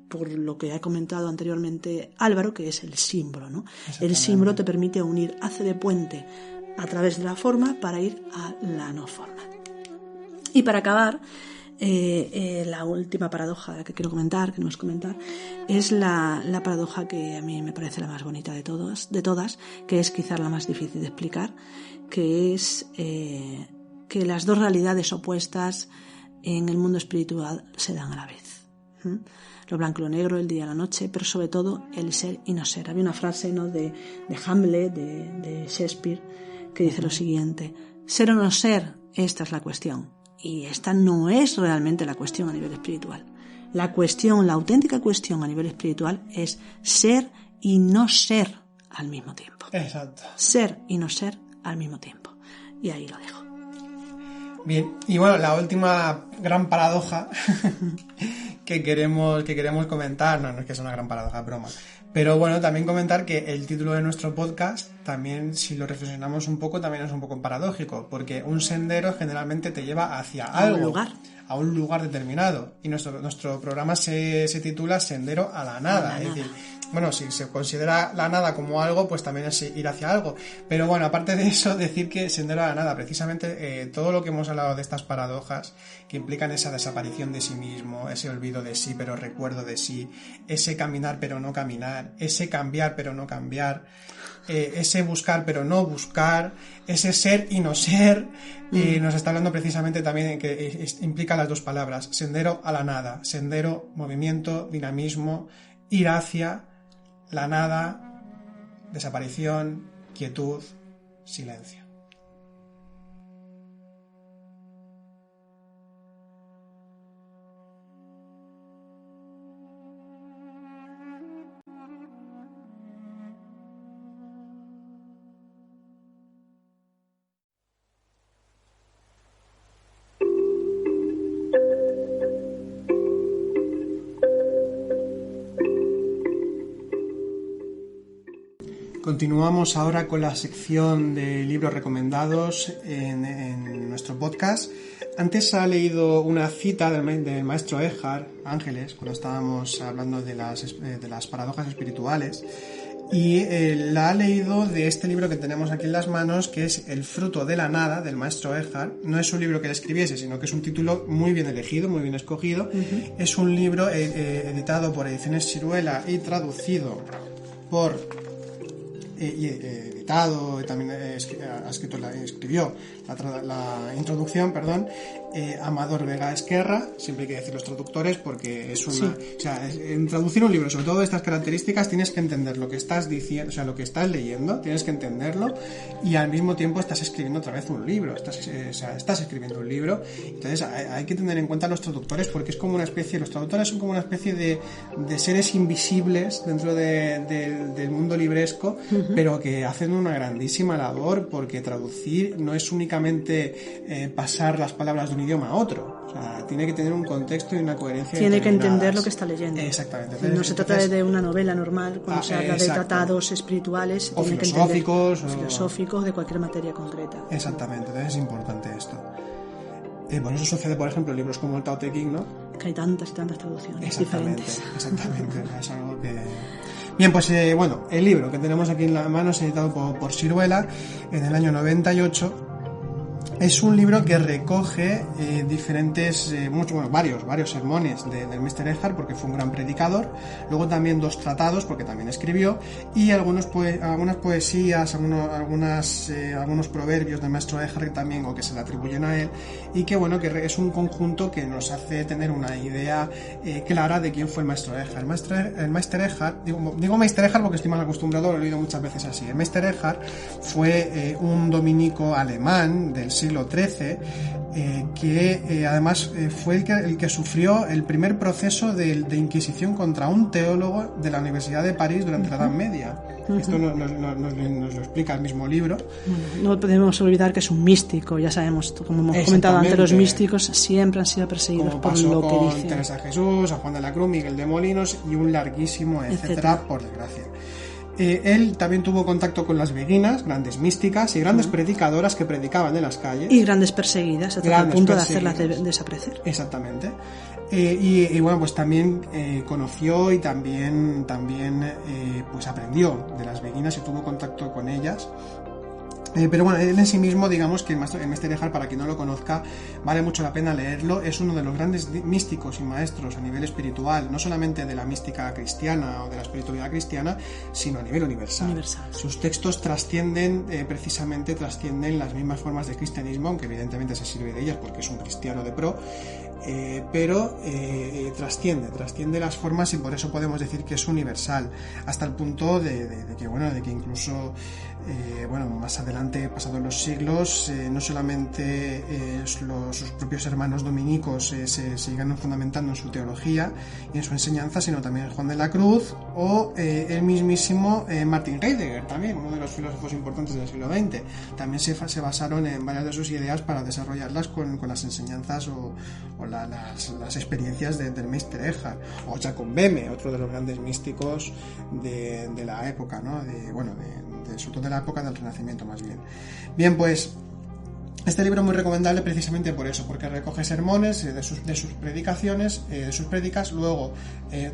Por lo que ha comentado anteriormente Álvaro, que es el símbolo, ¿no? El símbolo te permite unir, hace de puente a través de la forma para ir a la no forma. Y para acabar, la última paradoja que quiero comentar, que no es comentar, es la paradoja que a mí me parece la más bonita de todas, que es quizás la más difícil de explicar, que es que las 2 realidades opuestas en el mundo espiritual se dan a la vez. Lo blanco y lo negro, el día y la noche, pero sobre todo el ser y no ser. Había una frase, ¿no?, de Hamlet, de Shakespeare, que dice lo siguiente: ser o no ser, esta es la cuestión. Y esta no es realmente la cuestión a nivel espiritual. La cuestión, la auténtica cuestión a nivel espiritual es ser y no ser al mismo tiempo. Exacto. Ser y no ser al mismo tiempo. Y ahí lo dejo. Bien, y bueno, la última gran paradoja que queremos comentar, no es que sea una gran paradoja, broma, pero bueno, también comentar que el título de nuestro podcast también, si lo reflexionamos un poco, también es un poco paradójico, porque un sendero generalmente te lleva hacia algo, a un lugar determinado, y nuestro programa se titula Sendero a la Nada, es decir, bueno, si se considera la nada como algo, pues también es ir hacia algo. Pero bueno, aparte de eso, decir que Sendero a la Nada, precisamente todo lo que hemos hablado de estas paradojas, que implican esa desaparición de sí mismo, ese olvido de sí pero recuerdo de sí, ese caminar pero no caminar, ese cambiar pero no cambiar, ese buscar pero no buscar, ese ser y no ser, nos está hablando precisamente también en que implica las 2 palabras, sendero a la nada, sendero, movimiento, dinamismo, ir hacia la nada, desaparición, quietud, silencio. Continuamos ahora con la sección de libros recomendados en nuestro podcast. Antes ha leído una cita del maestro Eckhart, Ángeles, cuando estábamos hablando de las paradojas espirituales, y la ha leído de este libro que tenemos aquí en las manos, que es El fruto de la nada, del maestro Eckhart. No es un libro que él escribiese, sino que es un título muy bien elegido, muy bien escogido. Es un libro editado por Ediciones Siruela y traducido por... editado, también escribió la introducción, Amador Vega Esquerra. Siempre hay que decir los traductores porque es una... O sea, en traducir un libro, sobre todo de estas características, tienes que entender lo que estás diciendo, o sea, lo que estás leyendo, tienes que entenderlo, y al mismo tiempo estás escribiendo otra vez un libro, estás escribiendo un libro. Entonces hay que tener en cuenta los traductores, porque es como una especie, los traductores son como una especie de seres invisibles dentro del mundo libresco, pero que hacen una grandísima labor, porque traducir no es únicamente pasar las palabras de un idioma a otro. O sea, tiene que tener un contexto y una coherencia. Tiene que entender lo que está leyendo. Exactamente. Entonces, no se trata de una novela normal, cuando se habla de tratados espirituales, o tiene filosóficos, que filosóficos, de cualquier materia concreta. Exactamente, entonces es importante esto. Bueno, eso sucede, por ejemplo, en libros como el Tao Te Ching, ¿no? Que hay tantas y tantas traducciones diferentes. Exactamente, es algo que... Bien, pues bueno, el libro que tenemos aquí en la mano es editado por Siruela en el año 98. Es un libro que recoge varios sermones del Meister Eckhart, porque fue un gran predicador. Luego también 2 tratados, porque también escribió, y algunas poesías, algunos proverbios del maestro Eckhart también, o que se le atribuyen a él, y que bueno, que es un conjunto que nos hace tener una idea clara de quién fue el maestro Eckhart. El Meister Eckhart, digo Meister Eckhart porque estoy mal acostumbrado, lo he leído muchas veces así. El Meister Eckhart fue un dominico alemán del siglo XIII, que además fue el que sufrió el primer proceso de Inquisición contra un teólogo de la Universidad de París durante la Edad Media. Esto nos lo explica el mismo libro. Bueno, no podemos olvidar que es un místico, ya sabemos, como hemos comentado antes, los místicos siempre han sido perseguidos por lo que dicen. Como Teresa Jesús, a Juan de la Cruz, Miguel de Molinos y un larguísimo etcétera, por desgracia. Él también tuvo contacto con las beguinas, grandes místicas y grandes predicadoras que predicaban en las calles. Y grandes perseguidas, hasta el punto de hacerlas desaparecer. Exactamente. Y bueno, pues también conoció y también pues aprendió de las beguinas y tuvo contacto con ellas. Pero bueno, él en sí mismo, digamos que el Meister Eckhart, para quien no lo conozca, vale mucho la pena leerlo. Es uno de los grandes místicos y maestros a nivel espiritual, no solamente de la mística cristiana o de la espiritualidad cristiana, sino a nivel universal. Sus textos trascienden las mismas formas de cristianismo, aunque evidentemente se sirve de ellas porque es un cristiano de pro, pero trasciende las formas, y por eso podemos decir que es universal, hasta el punto de que incluso más adelante, pasados los siglos, no solamente sus propios hermanos dominicos se sigan fundamentando en su teología y en su enseñanza, sino también Juan de la Cruz o el mismísimo Martin Heidegger, también uno de los filósofos importantes del siglo XX. También se basaron en varias de sus ideas para desarrollarlas con las enseñanzas o las experiencias del Meister Eckhart, o Jacob Boehme, otro de los grandes místicos de la época, ¿no? Sobre todo de la época del Renacimiento, más bien. Bien, pues este libro es muy recomendable precisamente por eso, porque recoge sermones de sus predicaciones, de sus prédicas, luego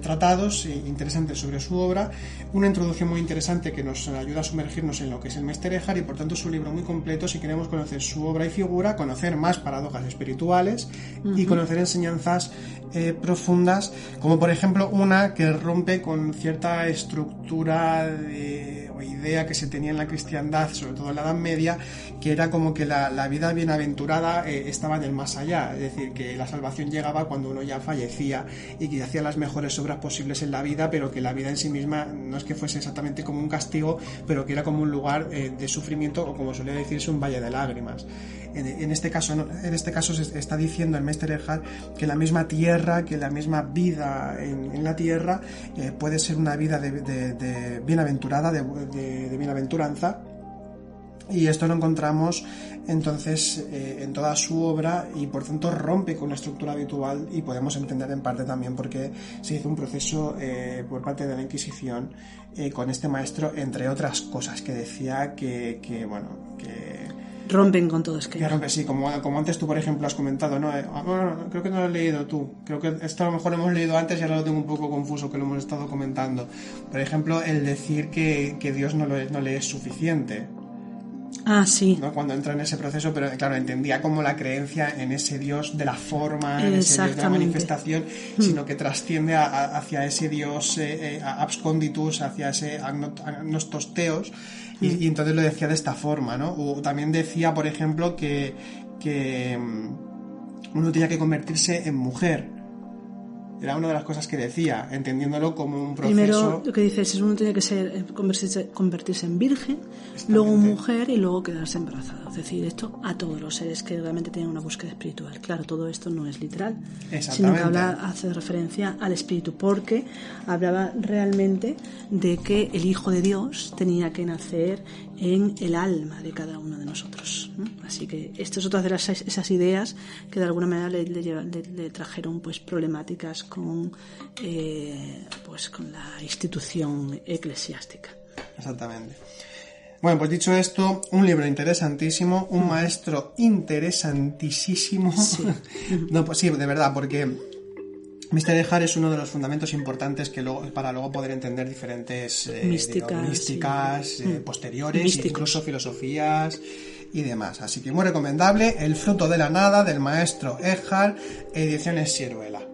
tratados interesantes sobre su obra, una introducción muy interesante que nos ayuda a sumergirnos en lo que es el Meister Eckhart, y por tanto es un libro muy completo si queremos conocer su obra y figura, conocer más paradojas espirituales y conocer enseñanzas profundas, como por ejemplo una que rompe con cierta estructura o idea que se tenía en la cristiandad, sobre todo en la Edad Media, que era como que la vida bienaventurada estaba en el más allá, es decir, que la salvación llegaba cuando uno ya fallecía y que hacía las mejores obras posibles en la vida, pero que la vida en sí misma no es que fuese exactamente como un castigo, pero que era como un lugar de sufrimiento, o como suele decirse, un valle de lágrimas. En este caso se está diciendo el Meister Eckhart que la misma tierra, que la misma vida en la tierra puede ser una vida de bienaventurada, de bienaventuranza. Y esto lo encontramos entonces en toda su obra, y por tanto rompe con la estructura habitual, y podemos entender en parte también por qué se hizo un proceso por parte de la Inquisición con este maestro, entre otras cosas, que decía que rompen con todo esquema. Que rompe, sí, como antes tú, por ejemplo, has comentado, ¿no? No, creo que no lo has leído tú. Creo que esto a lo mejor lo hemos leído antes y ahora lo tengo un poco confuso, que lo hemos estado comentando. Por ejemplo, el decir que Dios no le es suficiente. Ah, sí. ¿No? Cuando entra en ese proceso, pero claro, entendía como la creencia en ese Dios de la forma, en ese Dios de la manifestación, sino que trasciende hacia ese Dios absconditus, hacia ese agnostos theos, y entonces lo decía de esta forma, ¿no? O también decía, por ejemplo, que uno tenía que convertirse en mujer. Era una de las cosas que decía, entendiéndolo como un proceso... Primero, lo que dices es uno tiene que convertirse en virgen, luego mujer y luego quedarse embarazada. Es decir, esto a todos los seres que realmente tienen una búsqueda espiritual. Claro, todo esto no es literal, sino que hace referencia al espíritu, porque hablaba realmente de que el Hijo de Dios tenía que nacer en el alma de cada uno de nosotros, ¿no? Así que esta es otra de esas ideas que de alguna manera le trajeron pues problemáticas con la institución eclesiástica. Exactamente. Bueno, pues dicho esto, un libro interesantísimo, un maestro interesantísimo. Sí. No, pues sí, de verdad, porque Mr. Eckhart es uno de los fundamentos importantes para luego poder entender diferentes místicas posteriores, incluso filosofías y demás. Así que muy recomendable, El fruto de la nada, del maestro Eckhart, ediciones Siruela.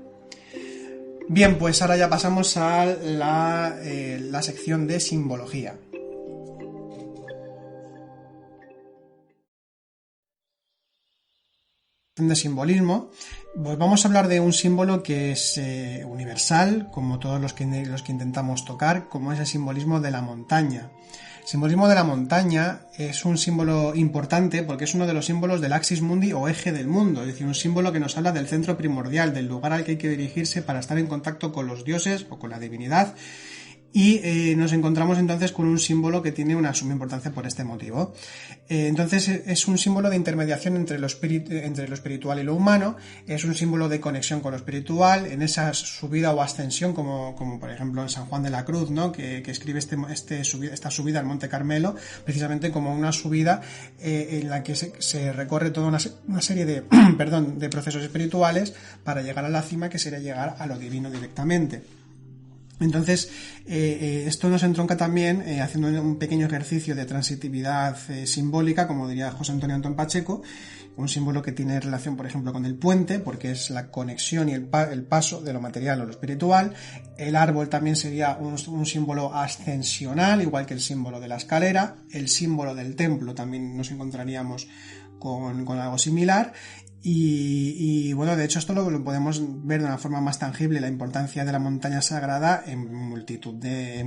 Bien, pues ahora ya pasamos a la sección de simbología. De simbolismo, pues vamos a hablar de un símbolo que es universal, como todos los que intentamos tocar, como es el simbolismo de la montaña. El simbolismo de la montaña es un símbolo importante porque es uno de los símbolos del axis mundi o eje del mundo, es decir, un símbolo que nos habla del centro primordial, del lugar al que hay que dirigirse para estar en contacto con los dioses o con la divinidad. Y nos encontramos entonces con un símbolo que tiene una suma importancia por este motivo. Entonces es un símbolo de intermediación entre lo espiritual y lo humano, es un símbolo de conexión con lo espiritual, en esa subida o ascensión, como por ejemplo en San Juan de la Cruz, ¿no? que escribe esta subida al Monte Carmelo, precisamente como una subida en la que se recorre toda una serie de, de procesos espirituales para llegar a la cima, que sería llegar a lo divino directamente. Entonces, esto nos entronca también haciendo un pequeño ejercicio de transitividad simbólica, como diría José Antonio Antón Pacheco, un símbolo que tiene relación, por ejemplo, con el puente, porque es la conexión y el paso de lo material a lo espiritual. El árbol también sería un símbolo ascensional, igual que el símbolo de la escalera. El símbolo del templo también nos encontraríamos con algo similar. Y bueno, de hecho esto lo podemos ver de una forma más tangible, la importancia de la montaña sagrada en multitud de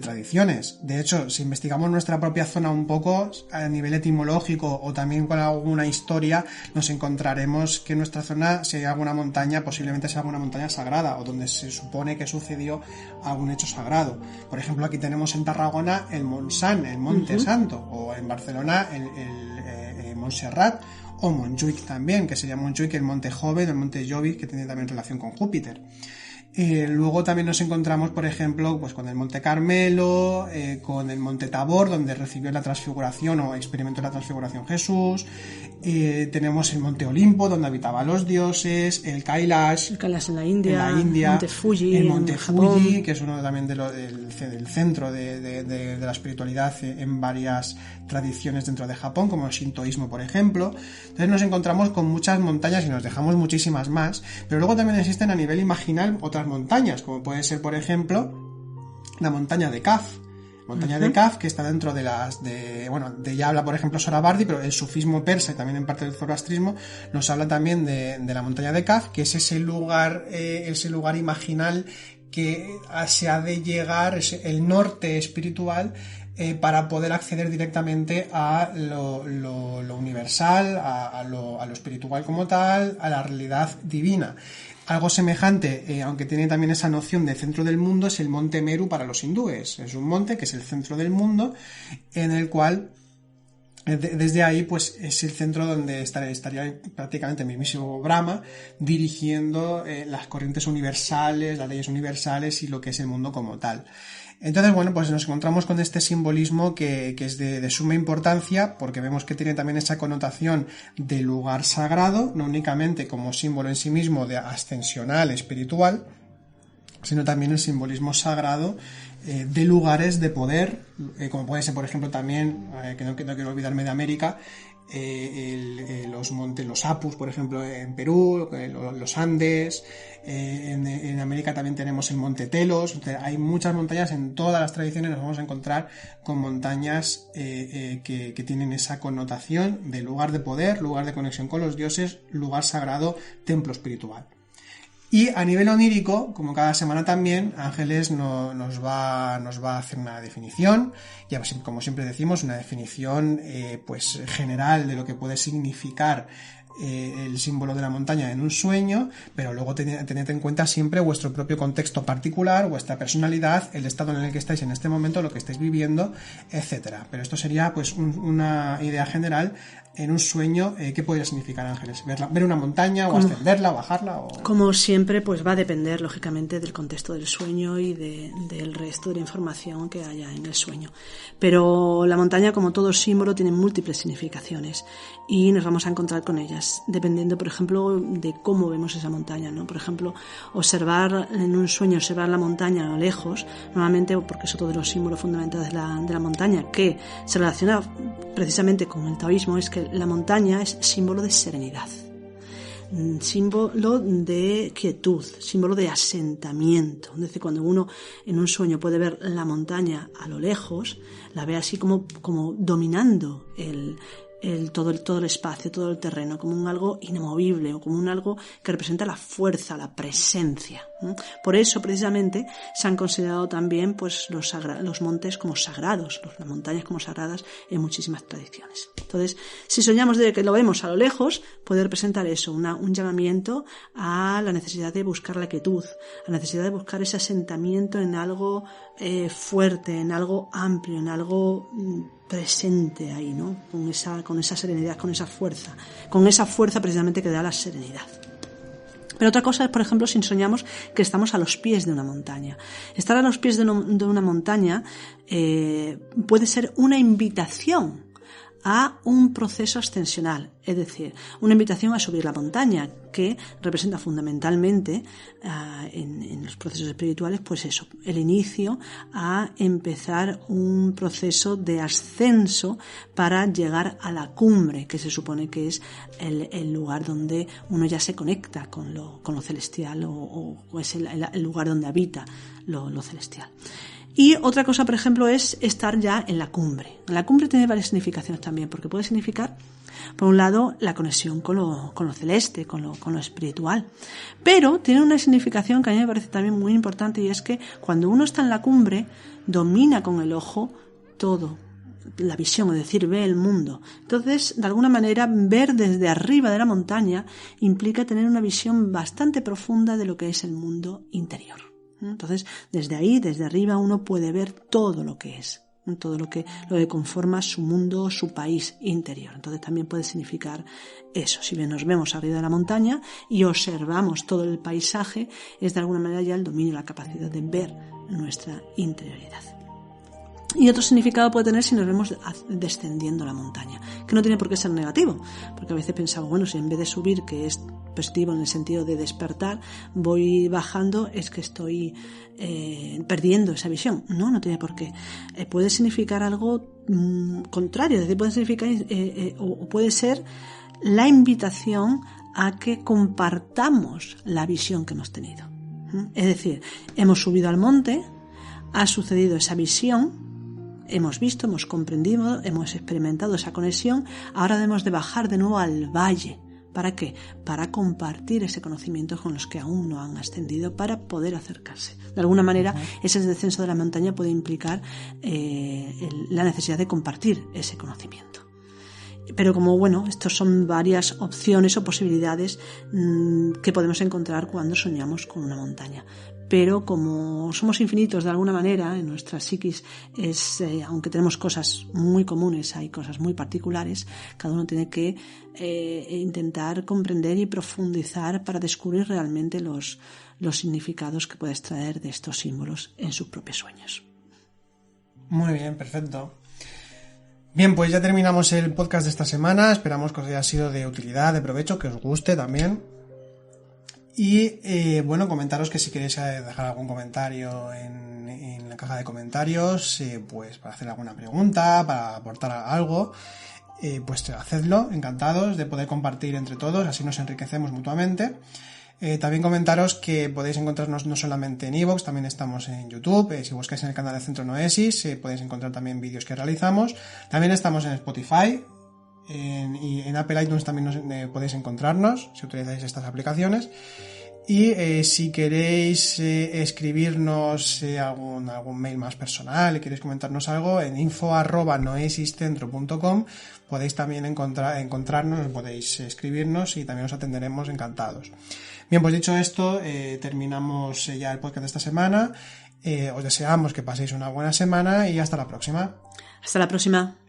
tradiciones. De hecho, si investigamos nuestra propia zona un poco a nivel etimológico o también con alguna historia, nos encontraremos que en nuestra zona, si hay alguna montaña, posiblemente sea alguna montaña sagrada o donde se supone que sucedió algún hecho sagrado. Por ejemplo, aquí tenemos en Tarragona el Montsant, el Monte Santo, o en Barcelona el Montserrat, o Montjuïc también, que sería Montjuïc, el Monte Joven, el Monte Jovis, que tiene también relación con Júpiter. Luego también nos encontramos, por ejemplo, pues con el Monte Carmelo, con el Monte Tabor, donde recibió la transfiguración o experimentó la transfiguración Jesús. Tenemos el Monte Olimpo, donde habitaban los dioses, el Kailash. El Kailash en la India, el Monte Fuji, el Monte Fuji, que es uno también del centro de la espiritualidad en varias tradiciones dentro de Japón, como el shintoísmo, por ejemplo. Entonces nos encontramos con muchas montañas y nos dejamos muchísimas más, pero luego también existen a nivel imaginal otras montañas, como puede ser, por ejemplo, la montaña de Kaf. Montaña de Kaf, que está dentro de de ella habla, por ejemplo, Sorabardi, pero el sufismo persa y también en parte del zoroastrismo nos habla también de la montaña de Kaf, que es ese lugar imaginal que se ha de llegar, es el norte espiritual, para poder acceder directamente a lo universal, a lo espiritual como tal, a la realidad divina. Algo semejante, aunque tiene también esa noción de centro del mundo, es el monte Meru para los hindúes. Es un monte que es el centro del mundo, en el cual desde ahí pues es el centro donde estaría prácticamente el mismísimo Brahma dirigiendo las corrientes universales, las leyes universales y lo que es el mundo como tal. Entonces, bueno, pues nos encontramos con este simbolismo que es de suma importancia, porque vemos que tiene también esa connotación de lugar sagrado, no únicamente como símbolo en sí mismo de ascensional, espiritual, sino también el simbolismo sagrado de lugares de poder, como puede ser, por ejemplo, también, que no quiero olvidarme de América, los montes, los Apus, por ejemplo, en Perú, los Andes, en América también tenemos el Monte Telos. Hay muchas montañas, en todas las tradiciones nos vamos a encontrar con montañas que tienen esa connotación de lugar de poder, lugar de conexión con los dioses, lugar sagrado, templo espiritual. Y a nivel onírico, como cada semana también, Ángeles nos va a hacer una definición, ya como siempre decimos, una definición pues general de lo que puede significar el símbolo de la montaña en un sueño, pero luego tened en cuenta siempre vuestro propio contexto particular, vuestra personalidad, el estado en el que estáis en este momento, lo que estáis viviendo, etcétera. Pero esto sería pues una idea general en un sueño. ¿Qué podría significar, Ángeles? ¿Ver una montaña o ascenderla o bajarla? Como siempre, pues va a depender lógicamente del contexto del sueño y del resto de la información que haya en el sueño. Pero la montaña, como todo símbolo, tiene múltiples significaciones y nos vamos a encontrar con ellas, dependiendo, por ejemplo, de cómo vemos esa montaña, ¿no? Por ejemplo, observar en un sueño, observar la montaña a lo lejos, normalmente, porque es otro de los símbolos fundamentales de la montaña, que se relaciona precisamente con el taoísmo, es que la montaña es símbolo de serenidad, símbolo de quietud, símbolo de asentamiento. Es decir, cuando uno en un sueño puede ver la montaña a lo lejos, la ve así como dominando todo el espacio, todo el terreno, como un algo inamovible o como un algo que representa la fuerza, la presencia. Por eso, precisamente, se han considerado también pues los montes como sagrados, las montañas como sagradas en muchísimas tradiciones. Entonces, si soñamos de que lo vemos a lo lejos, puede representar eso, un llamamiento a la necesidad de buscar la quietud, a la necesidad de buscar ese asentamiento en algo fuerte, en algo amplio, en algo presente ahí, ¿no? Con esa serenidad, con esa fuerza precisamente que da la serenidad. Pero otra cosa es, por ejemplo, si soñamos que estamos a los pies de una montaña. Estar a los pies de una montaña puede ser una invitación a un proceso ascensional, es decir, una invitación a subir la montaña, que representa fundamentalmente en los procesos espirituales, pues eso, el inicio a empezar un proceso de ascenso para llegar a la cumbre, que se supone que es el lugar donde uno ya se conecta con lo celestial o es el lugar donde habita lo celestial. Y otra cosa, por ejemplo, es estar ya en la cumbre. La cumbre tiene varias significaciones también, porque puede significar, por un lado, la conexión con lo celeste, con lo espiritual. Pero tiene una significación que a mí me parece también muy importante, y es que cuando uno está en la cumbre, domina con el ojo todo, la visión, es decir, ve el mundo. Entonces, de alguna manera, ver desde arriba de la montaña implica tener una visión bastante profunda de lo que es el mundo interior. Entonces, desde ahí, desde arriba, uno puede ver todo lo que es, todo lo que conforma su mundo, su país interior. Entonces también puede significar eso. Si bien nos vemos arriba de la montaña y observamos todo el paisaje, es de alguna manera ya el dominio, la capacidad de ver nuestra interioridad. Y otro significado puede tener si nos vemos descendiendo la montaña, que no tiene por qué ser negativo, porque a veces pensamos, bueno, si en vez de subir, que es positivo en el sentido de despertar, voy bajando, es que estoy perdiendo esa visión. No tiene por qué. Puede significar algo contrario, es decir, puede significar o puede ser la invitación a que compartamos la visión que hemos tenido. Es decir, hemos subido al monte, ha sucedido esa visión, hemos visto, hemos comprendido, hemos experimentado esa conexión, ahora debemos de bajar de nuevo al valle. ¿Para qué? Para compartir ese conocimiento con los que aún no han ascendido, para poder acercarse. De alguna manera, ese descenso de la montaña puede implicar la necesidad de compartir ese conocimiento. Pero como, bueno, estos son varias opciones o posibilidades que podemos encontrar cuando soñamos con una montaña. Pero como somos infinitos de alguna manera, en nuestra psiquis aunque tenemos cosas muy comunes, hay cosas muy particulares, cada uno tiene que intentar comprender y profundizar para descubrir realmente los significados que puede extraer de estos símbolos en sus propios sueños. Muy bien, perfecto. Bien, pues ya terminamos el podcast de esta semana. Esperamos que os haya sido de utilidad, de provecho, que os guste también. Y bueno, comentaros que si queréis dejar algún comentario en la caja de comentarios, pues para hacer alguna pregunta, para aportar algo, pues hacedlo, encantados de poder compartir entre todos, así nos enriquecemos mutuamente. También comentaros que podéis encontrarnos no solamente en iVoox, también estamos en YouTube. Si buscáis en el canal de Centro Noesis, podéis encontrar también vídeos que realizamos. También estamos en Spotify y en Apple iTunes también podéis encontrarnos si utilizáis estas aplicaciones. Y si queréis escribirnos algún mail más personal y queréis comentarnos algo, en info@noesiscentro.com podéis también encontrarnos, podéis escribirnos y también os atenderemos encantados. Bien, pues dicho esto, terminamos ya el podcast de esta semana. Os deseamos que paséis una buena semana y hasta la próxima. Hasta la próxima.